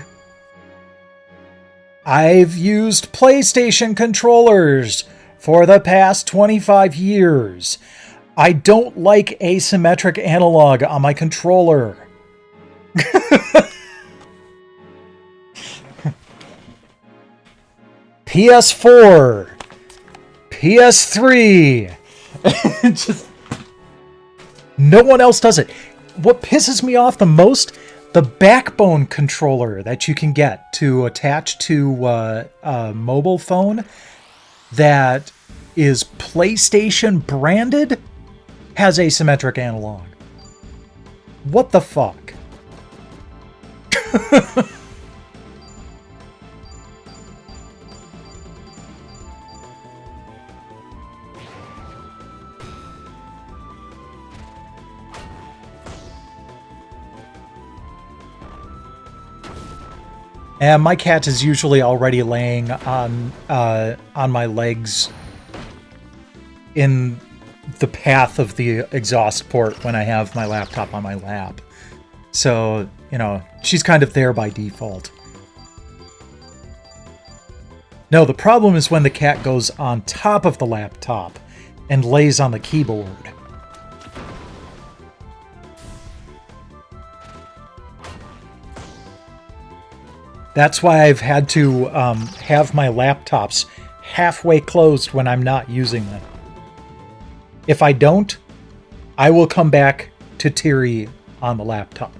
I've used PlayStation controllers for the past 25 years. I don't like asymmetric analog on my controller. PS4, PS3. Just, no one else does it. What pisses me off the most, The backbone controller that you can get to attach to a mobile phone that is PlayStation branded has asymmetric analog. What the fuck? And my cat is usually already laying on my legs in the path of the exhaust port when I have my laptop on my lap. So, you know, she's kind of there by default. No, the problem is when the cat goes on top of the laptop and lays on the keyboard. That's why I've had to have my laptops halfway closed when I'm not using them. If I don't, I will come back to Tiri on the laptop.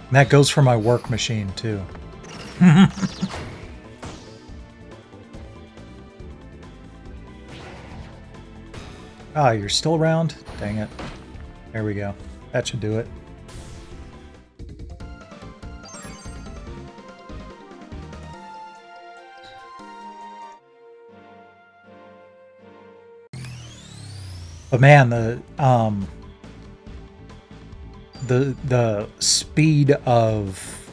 And that goes for my work machine, too. Ah, you're still around? Dang it. There we go. That should do it. But man, the speed of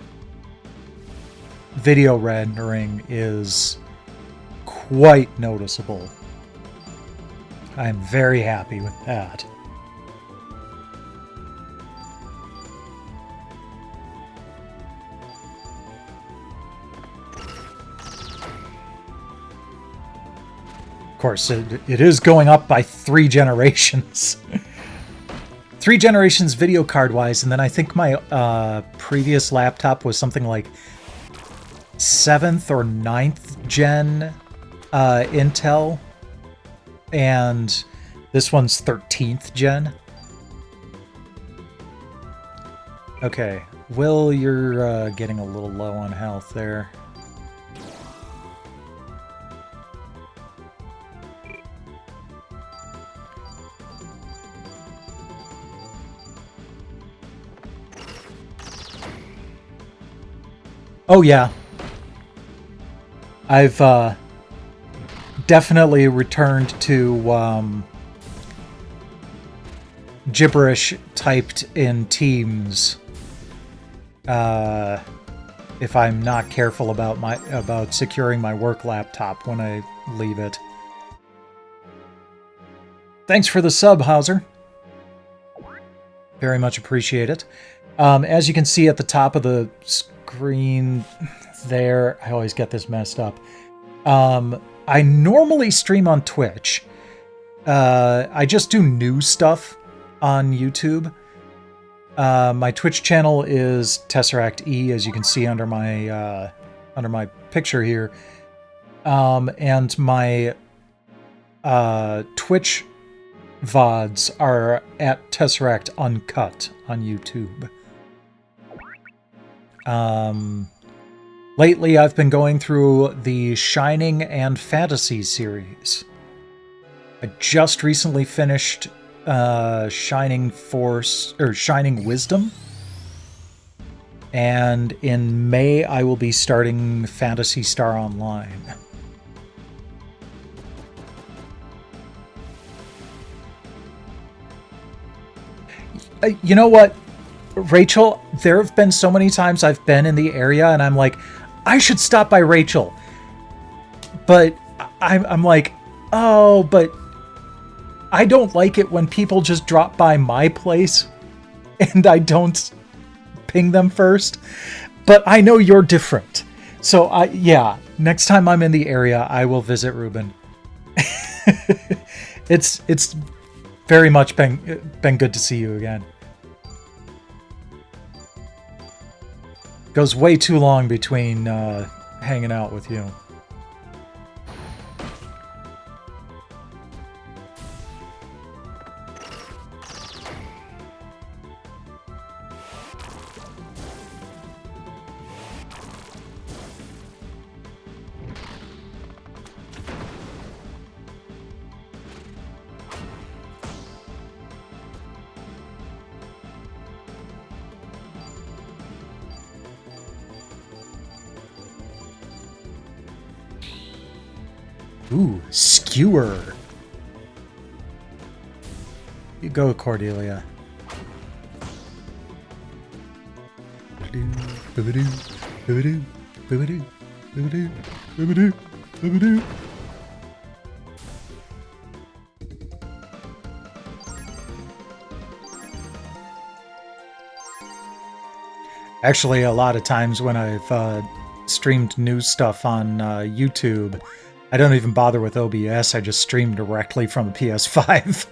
video rendering is quite noticeable. I'm very happy with that. Of course, it is going up by 3 generations. 3 generations video card wise, and then I think my previous laptop was something like 7th or 9th gen Intel, and this one's 13th gen. Okay, Will, you're getting a little low on health there. Oh yeah, I've definitely returned to gibberish typed in Teams if I'm not careful about securing my work laptop when I leave it. Thanks for the sub, Hauser. Very much appreciate it. As you can see at the top of the screen there, I always get this messed up. I normally stream on Twitch. I just do news stuff on YouTube. My Twitch channel is Tesseract E, as you can see under my picture here. And my Twitch VODs are at Tesseract Uncut on YouTube. Lately, I've been going through the Shining and Fantasy series. I just recently finished Shining Force or Shining Wisdom, and in May I will be starting Phantasy Star Online. You know what, Rachel? There have been so many times I've been in the area and I'm like, I should stop by Rachel. But I'm like, oh, but I don't like it when people just drop by my place and I don't ping them first. But I know you're different. So yeah, next time I'm in the area, I will visit Ruben. It's very much been good to see you again. Goes way too long between hanging out with you. Ooh, skewer. You go, Cordelia. Boobadoo, boobadoo, boobadoo, boobadoo, boobadoo, boobadoo. Actually, a lot of times when I've streamed new stuff on YouTube, I don't even bother with OBS, I just stream directly from the PS5.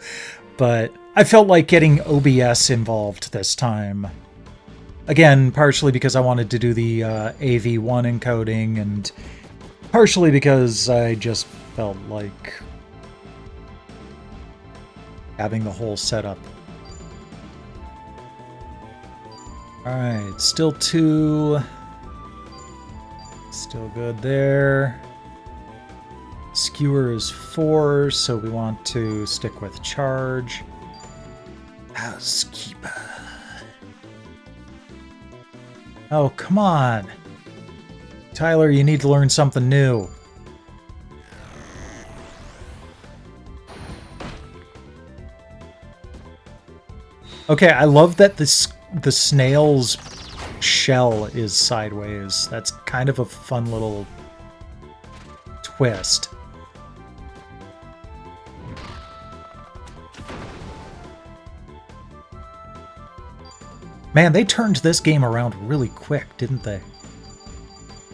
But I felt like getting OBS involved this time. Again, partially because I wanted to do the AV1 encoding, and partially because I just felt like having the whole setup. Alright, still 2. Still good there. Skewer is 4, so we want to stick with charge. Housekeeper. Oh, come on. Tyler, you need to learn something new. Okay, I love that the snail's shell is sideways. That's kind of a fun little twist. Man, they turned this game around really quick, didn't they?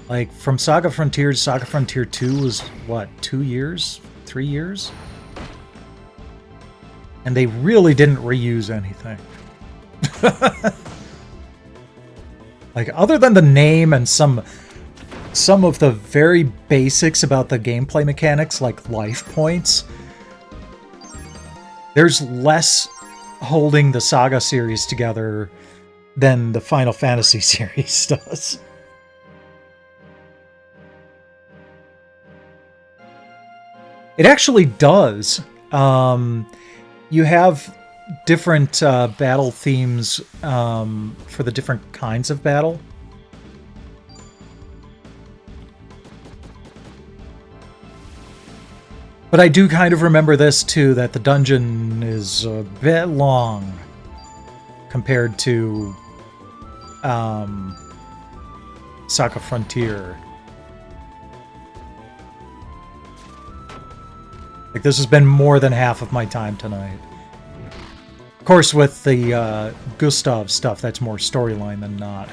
Like, from SaGa Frontier to SaGa Frontier 2 was, what, 2 years? 3 years? And they really didn't reuse anything. Like, other than the name and some of the very basics about the gameplay mechanics, like life points, there's less holding the SaGa series together than the Final Fantasy series does. It actually does. You have different battle themes for the different kinds of battle. But I do kind of remember this too, that the dungeon is a bit long compared to SaGa Frontier. Like, this has been more than half of my time tonight. Of course, with the Gustav stuff, that's more storyline than not.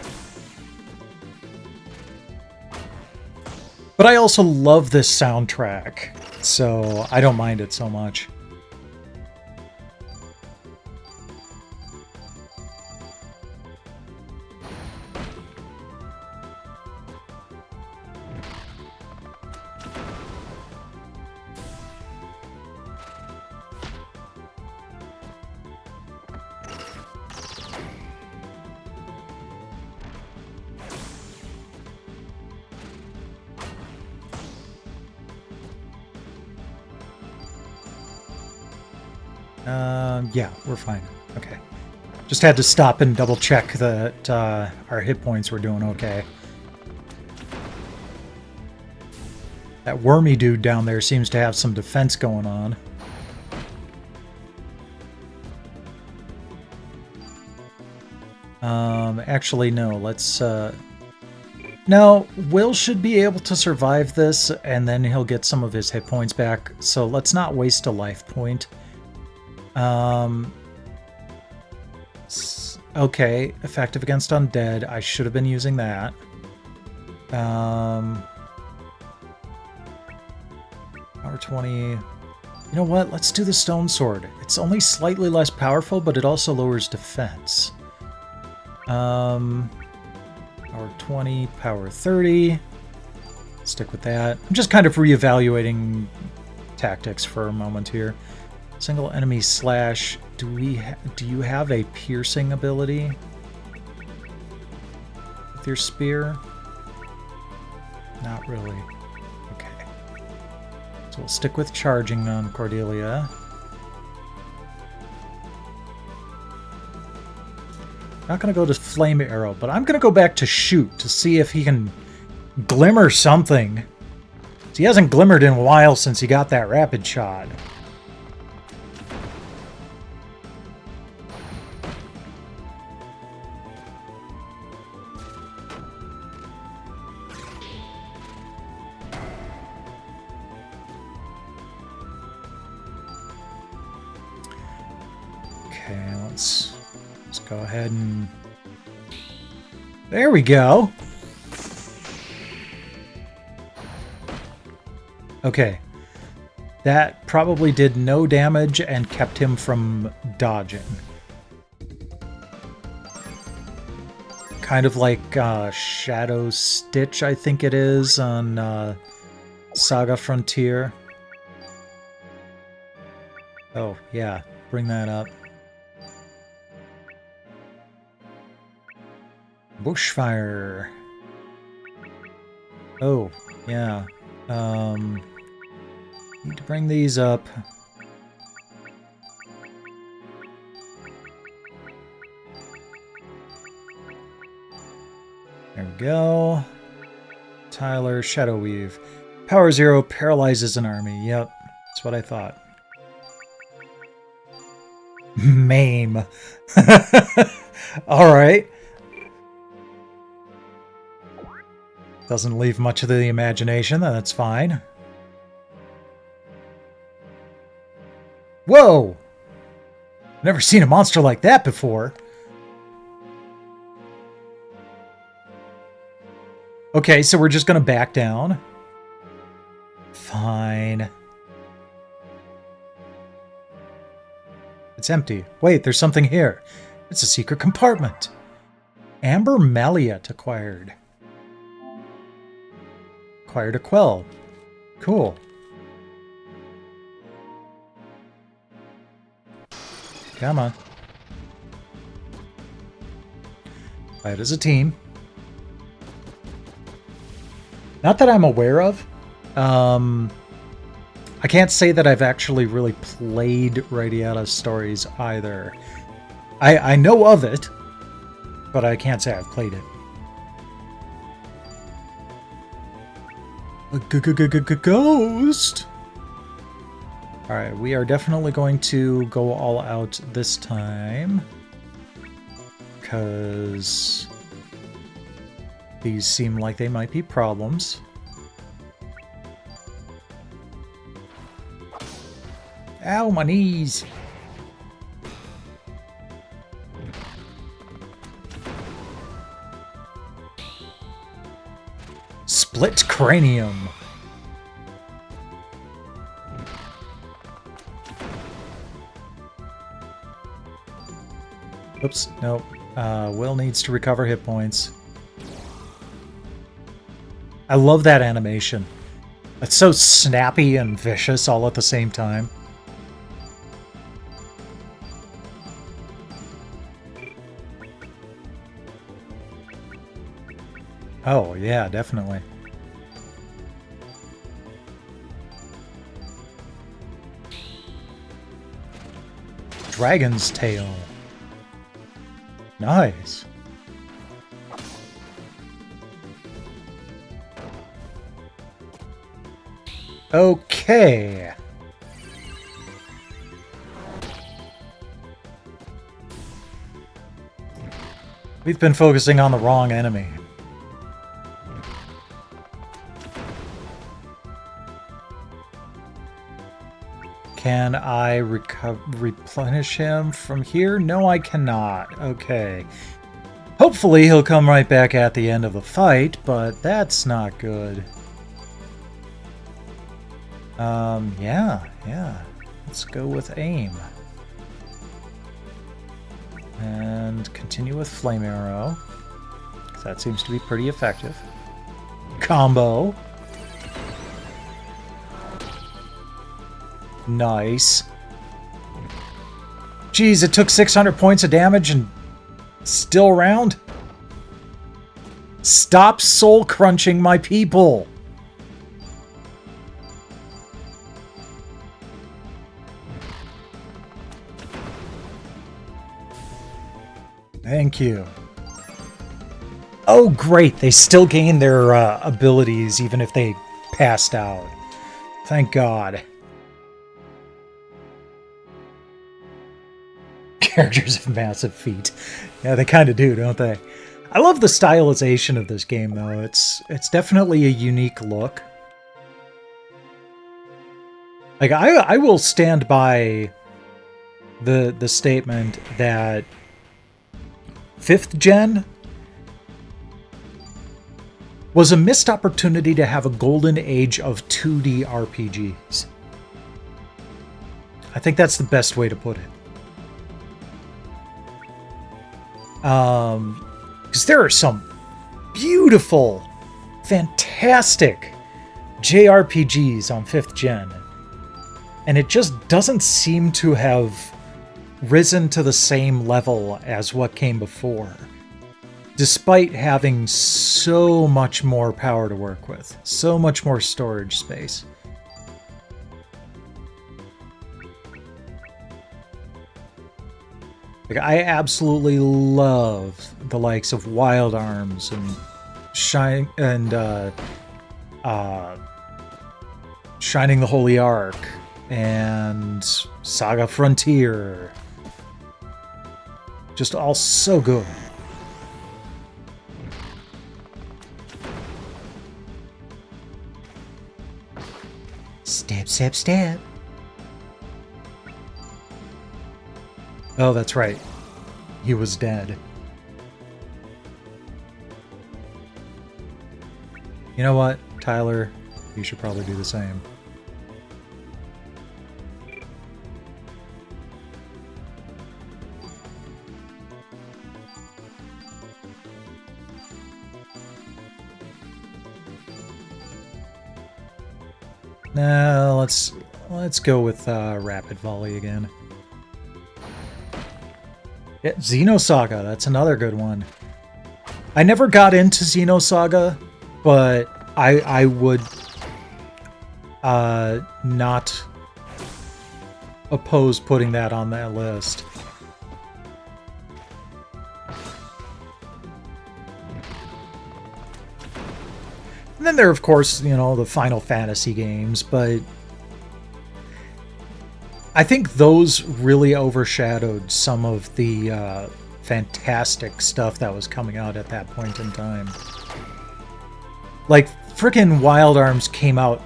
But I also love this soundtrack, so I don't mind it so much. Yeah, we're fine. Okay. Just had to stop and double check that our hit points were doing okay. That wormy dude down there seems to have some defense going on. Actually, no, let's... No, Will should be able to survive this, and then he'll get some of his hit points back, so let's not waste a life point. Okay, effective against undead. I should have been using that. Power 20. You know what? Let's do the stone sword. It's only slightly less powerful, but it also lowers defense. Power 20, power 30. Stick with that. I'm just kind of reevaluating tactics for a moment here. Single enemy slash. Do you have a piercing ability with your spear? Not really. Okay. So we'll stick with charging on Cordelia. Not going to go to flame arrow, but I'm going to go back to shoot to see if he can glimmer something. So he hasn't glimmered in a while since he got that rapid shot. Okay, let's go ahead and... There we go! Okay. That probably did no damage and kept him from dodging. Kind of like Shadow Stitch, I think it is, on SaGa Frontier. Oh, yeah. Bring that up. Bushfire. Oh, yeah. Need to bring these up. There we go. Tyler, Shadow Weave. Power 0 paralyzes an army. Yep, that's what I thought. Maim. Alright. Doesn't leave much of the imagination, that's fine. Whoa! Never seen a monster like that before. Okay, so we're just gonna back down. Fine. It's empty. Wait, there's something here. It's a secret compartment. Amber Malleate acquired. Acquired a quell. Cool. Come on. Fight as a team. Not that I'm aware of. I can't say that I've actually really played Radiata Stories either. I know of it, but I can't say I've played it. A ghost! Alright, we are definitely going to go all out this time. Because these seem like they might be problems. Ow, my knees! Split cranium! Oops, nope. Will needs to recover hit points. I love that animation. It's so snappy and vicious all at the same time. Oh, yeah, definitely. Dragon's Tail. Nice. Okay. We've been focusing on the wrong enemy. Can I replenish him from here? No, I cannot. Okay. Hopefully he'll come right back at the end of the fight, but that's not good. Yeah. Let's go with aim. And continue with Flame Arrow. That seems to be pretty effective. Combo. Nice. Jeez, it took 600 points of damage and still round? Stop soul crunching my people! Thank you. Oh, great. They still gain their abilities even if they passed out. Thank God. Characters have massive feet. Yeah, they kind of do, don't they? I love the stylization of this game, though. It's definitely a unique look. Like, I will stand by the statement that 5th gen was a missed opportunity to have a golden age of 2D RPGs. I think that's the best way to put it. Because there are some beautiful, fantastic JRPGs on 5th gen. And it just doesn't seem to have risen to the same level as what came before. Despite having so much more power to work with. So much more storage space. Like, I absolutely love the likes of Wild Arms and Shining the Holy Ark and SaGa Frontier. Just all so good. Step, step, step. Oh, that's right. He was dead. You know what, Tyler? You should probably do the same. No, let's go with Rapid Volley again. Yeah, Xenosaga, that's another good one. I never got into Xenosaga, but I would not oppose putting that on that list. And then there, of course, you know, the Final Fantasy games, but I think those really overshadowed some of the fantastic stuff that was coming out at that point in time. Like, frickin' Wild Arms came out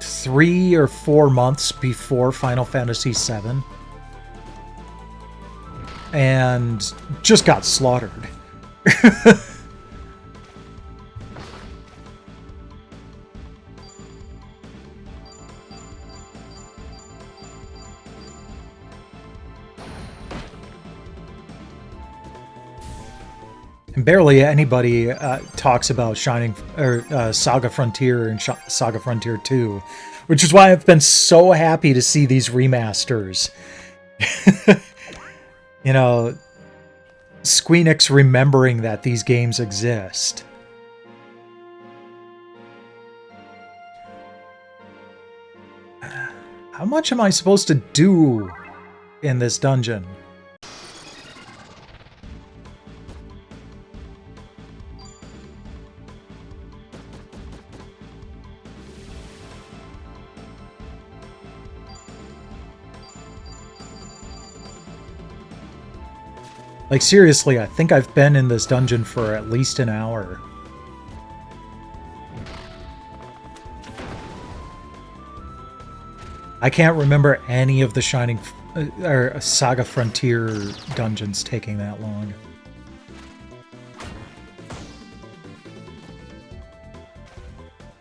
3 or 4 months before Final Fantasy VII. And just got slaughtered. And barely anybody talks about SaGa Frontier and SaGa Frontier 2, which is why I've been so happy to see these remasters. You know, Squeenix remembering that these games exist. How much am I supposed to do in this dungeon? Like, seriously, I think I've been in this dungeon for at least an hour. I can't remember any of the SaGa Frontier dungeons taking that long.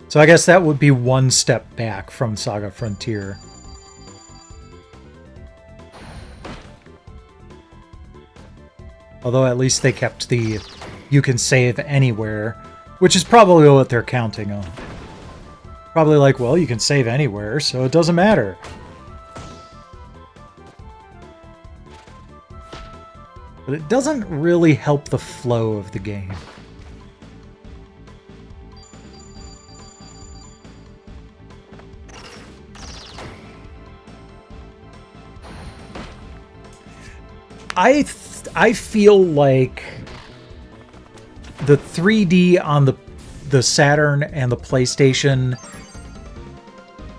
So I guess that would be one step back from SaGa Frontier. Although at least they kept the you can save anywhere, which is probably what they're counting on. Probably like, well, you can save anywhere, so it doesn't matter. But it doesn't really help the flow of the game. I feel like the 3D on the Saturn and the PlayStation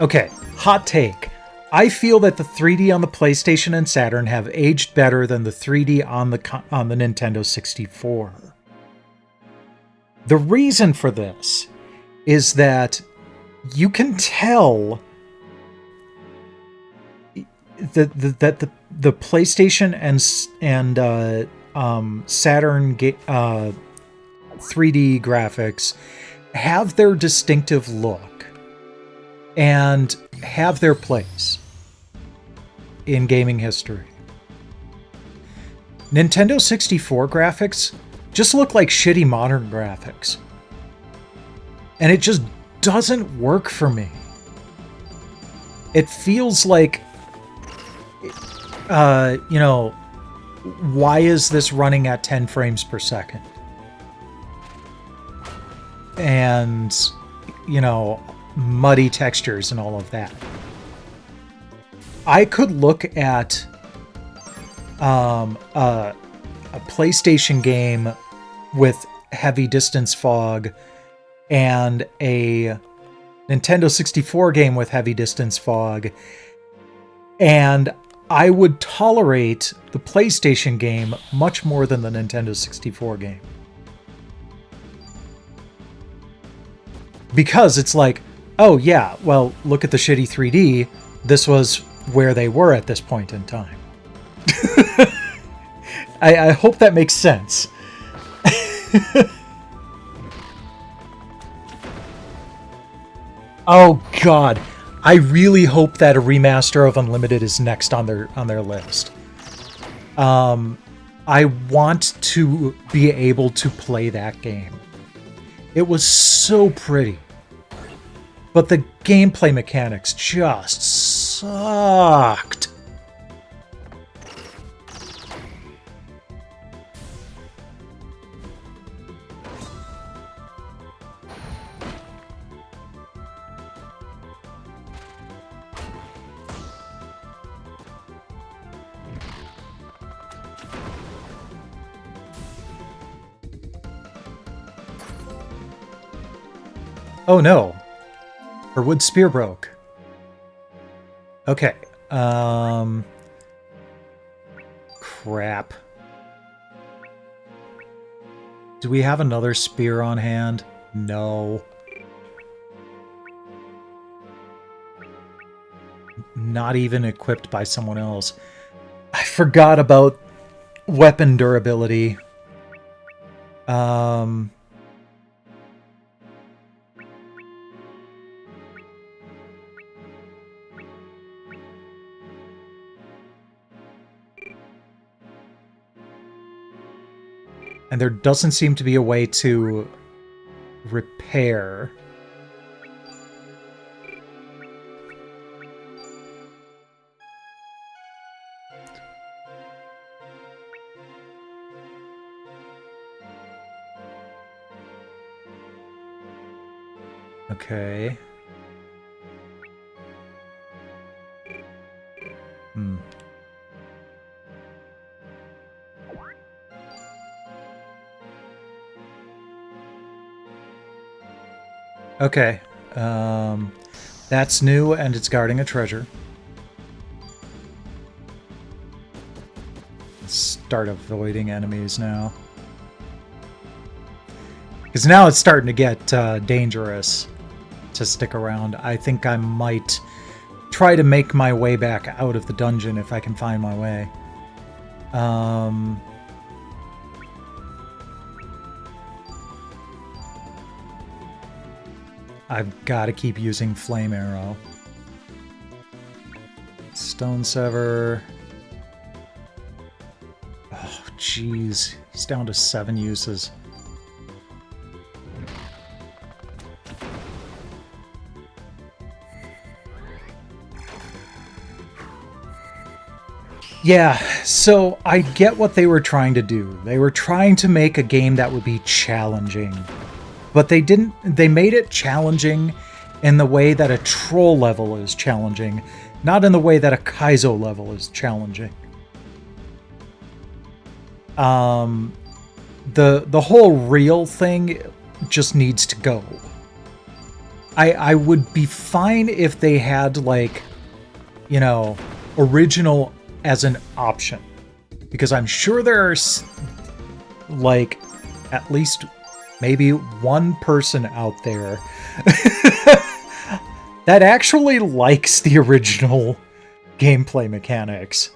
Okay, hot take. I feel that the 3D on the PlayStation and Saturn have aged better than the 3D on the Nintendo 64. The reason for this is that you can tell that the PlayStation and Saturn 3D graphics have their distinctive look and have their place in gaming history. Nintendo 64 graphics just look like shitty modern graphics. And it just doesn't work for me. It feels like, why is this running at 10 frames per second? And, muddy textures and all of that. I could look at a PlayStation game with heavy distance fog and a Nintendo 64 game with heavy distance fog, and I would tolerate the PlayStation game much more than the Nintendo 64 game. Because it's like, oh yeah, well, look at the shitty 3D. This was where they were at this point in time. I hope that makes sense. Oh god, I really hope that a remaster of Unlimited is next on their list. I want to be able to play that game. It was so pretty, but the gameplay mechanics just sucked. Oh no. Her wood spear broke. Okay. Crap. Do we have another spear on hand? No. Not even equipped by someone else. I forgot about weapon durability. And there doesn't seem to be a way to repair. Okay. Okay. That's new, and it's guarding a treasure. Let's start avoiding enemies now. Because now it's starting to get dangerous to stick around. I think I might try to make my way back out of the dungeon if I can find my way. I've got to keep using Flame Arrow. Stone Sever. Oh, jeez. He's down to 7 uses. Yeah, so I get what they were trying to do. They were trying to make a game that would be challenging. But they didn't. They made it challenging in the way that a troll level is challenging, not in the way that a Kaizo level is challenging. The whole real thing just needs to go. I would be fine if they had, like, you know, original as an option. Because I'm sure there's, like, at least maybe one person out there that actually likes the original gameplay mechanics.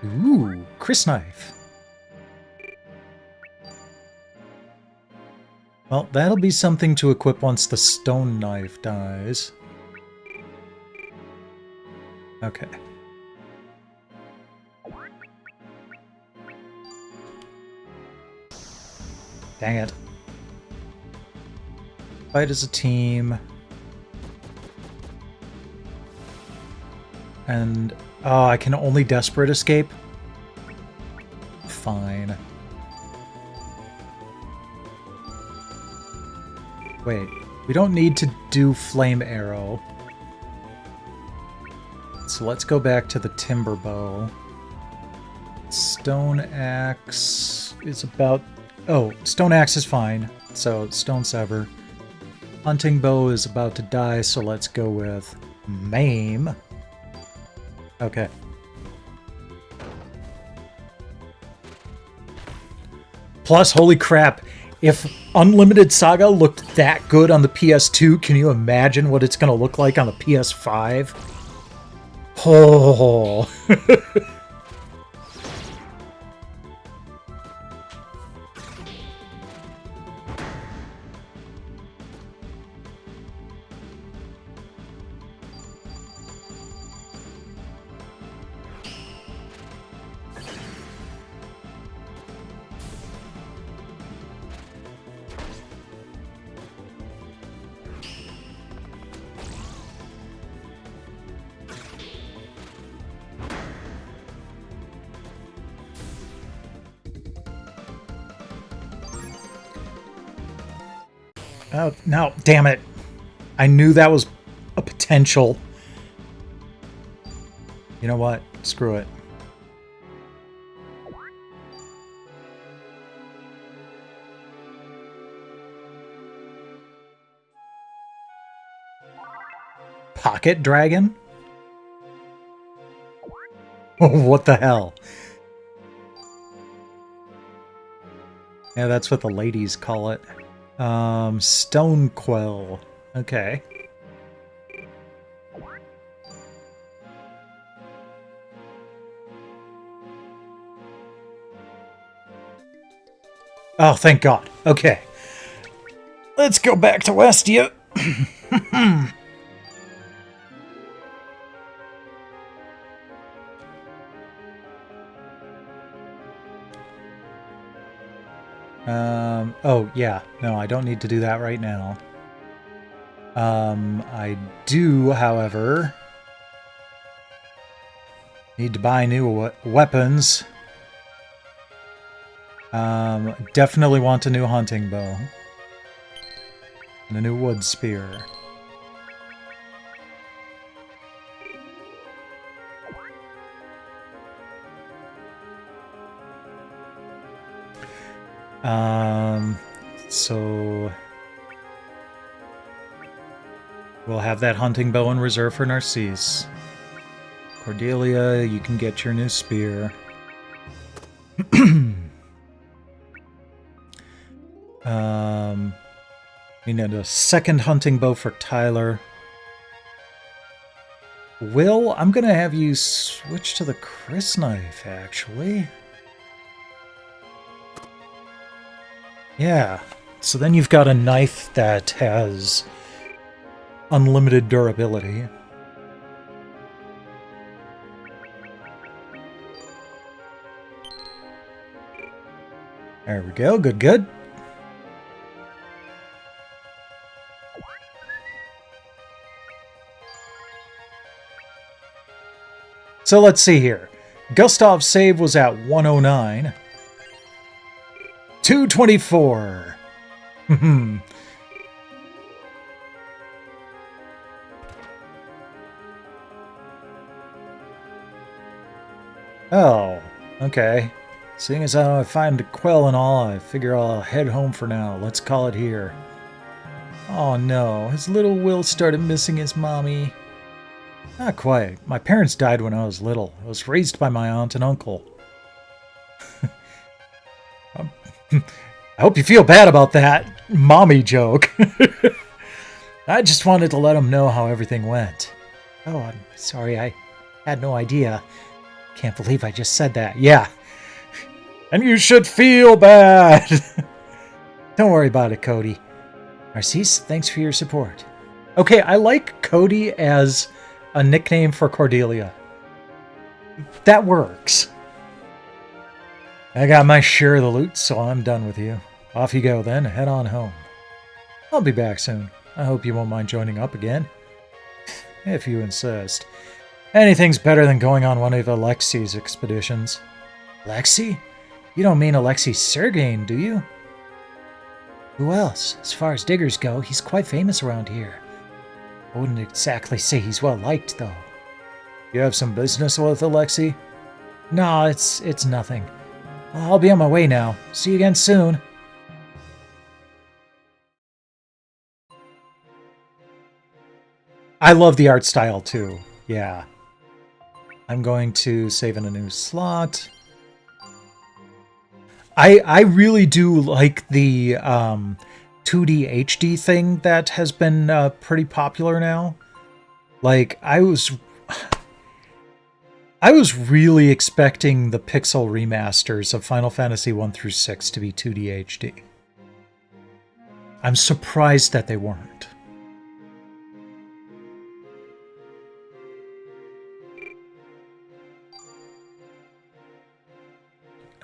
Ooh, Chris knife. Well, that'll be something to equip once the stone knife dies. Okay. Dang it. Fight as a team. And... oh, I can only desperate escape? Fine. Wait, we don't need to do flame arrow. So let's go back to the timber bow. Stone axe is about... oh, stone axe is fine. So stone sever. Hunting bow is about to die, so let's go with maim. Okay. Plus, holy crap, if Unlimited SaGa looked that good on the PS2, can you imagine what it's going to look like on the PS5? Oh. Oh, no, damn it. I knew that was a potential. You know what? Screw it. Pocket dragon? What the hell? Yeah, that's what the ladies call it. Stone quell. Okay. Oh, thank God. Okay. Let's go back to Westia. Oh, yeah. No, I don't need to do that right now. I do, however, need to buy new weapons. Definitely want a new hunting bow. And a new wood spear. So we'll have that hunting bow in reserve for Narcisse. Cordelia, you can get your new spear. We need a second hunting bow for Tyler. Will, I'm gonna have you switch to the Chris knife, actually. Yeah, so then you've got a knife that has unlimited durability. There we go, good, good. So let's see here. Gustav's save was at 109. 224. Oh, okay. Seeing as how I find a quell and all, I figure I'll head home for now. Let's call it here. Oh no, his little Will started missing his mommy. Not quite. My parents died when I was little. I was raised by my aunt and uncle. I hope you feel bad about that mommy joke. I just wanted to let him know how everything went. Oh, I'm sorry, I had no idea. Can't believe I just said that. Yeah. And you should feel bad. Don't worry about it, Cody. Narcisse, thanks for your support. Okay, I like Cody as a nickname for Cordelia. That works. I got my share of the loot, so I'm done with you. Off you go then, head on home. I'll be back soon. I hope you won't mind joining up again. If you insist. Anything's better than going on one of Alexi's expeditions. Alexei? You don't mean Alexei Sergeyn, do you? Who else? As far as diggers go, he's quite famous around here. I wouldn't exactly say he's well liked, though. You have some business with Alexei? No, it's nothing. I'll be on my way now. See you again soon. I love the art style too. Yeah. I'm going to save in a new slot. I really do like the 2D HD thing that has been pretty popular now. Like, I was really expecting the pixel remasters of Final Fantasy 1 through 6 to be 2D HD. I'm surprised that they weren't.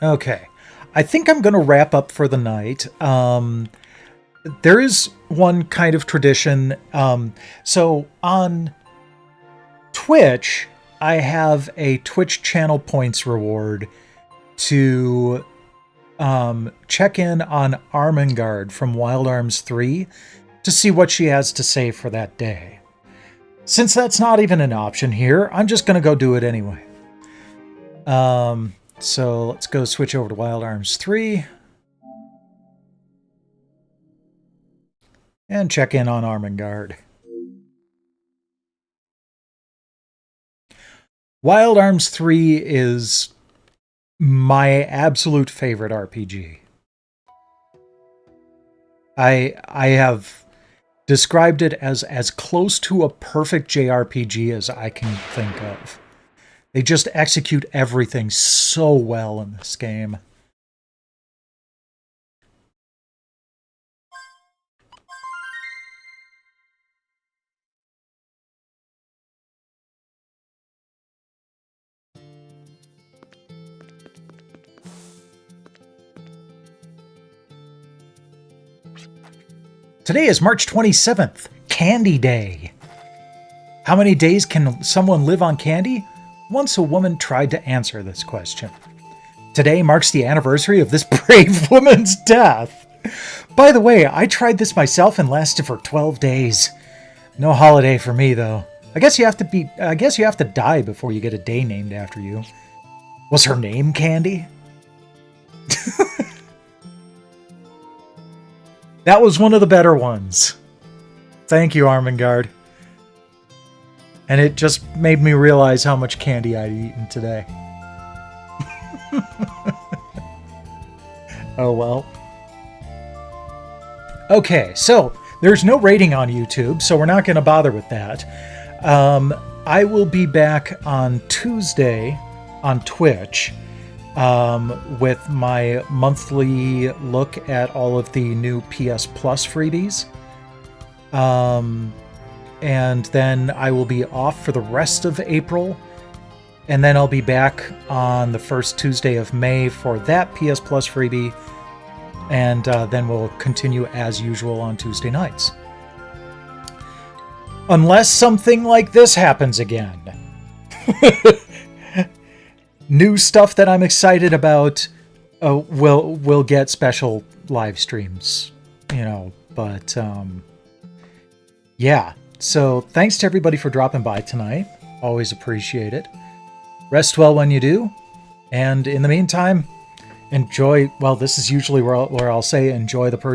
Okay, I think I'm going to wrap up for the night. There is one kind of tradition. So on Twitch, I have a Twitch channel points reward to check in on Armengard from Wild Arms 3 to see what she has to say for that day. Since that's not even an option here, I'm just going to go do it anyway. So let's go switch over to Wild Arms 3 and check in on Armengard. Wild Arms 3 is my absolute favorite RPG. I have described it as close to a perfect JRPG as I can think of. They just execute everything so well in this game. Today is March 27th, Candy Day. How many days can someone live on candy? Once a woman tried to answer this question. Today marks the anniversary of this brave woman's death. By the way, I tried this myself and lasted for 12 days. No holiday for me, though. I guess you have to die before you get a day named after you. Was her name Candy? That was one of the better ones. Thank you, Armengard. And it just made me realize how much candy I'd eaten today. Oh well. Okay, so there's no rating on YouTube, so we're not going to bother with that. I will be back on Tuesday on Twitch with my monthly look at all of the new PS Plus freebies. And then I will be off for the rest of April. And then I'll be back on the first Tuesday of May for that PS Plus freebie. And then we'll continue as usual on Tuesday nights. Unless something like this happens again. New stuff that I'm excited about will get special live streams. You know, but yeah. So thanks to everybody for dropping by tonight. Always appreciate it. Rest well when you do. And in the meantime, enjoy, well, this is usually where I'll say enjoy the person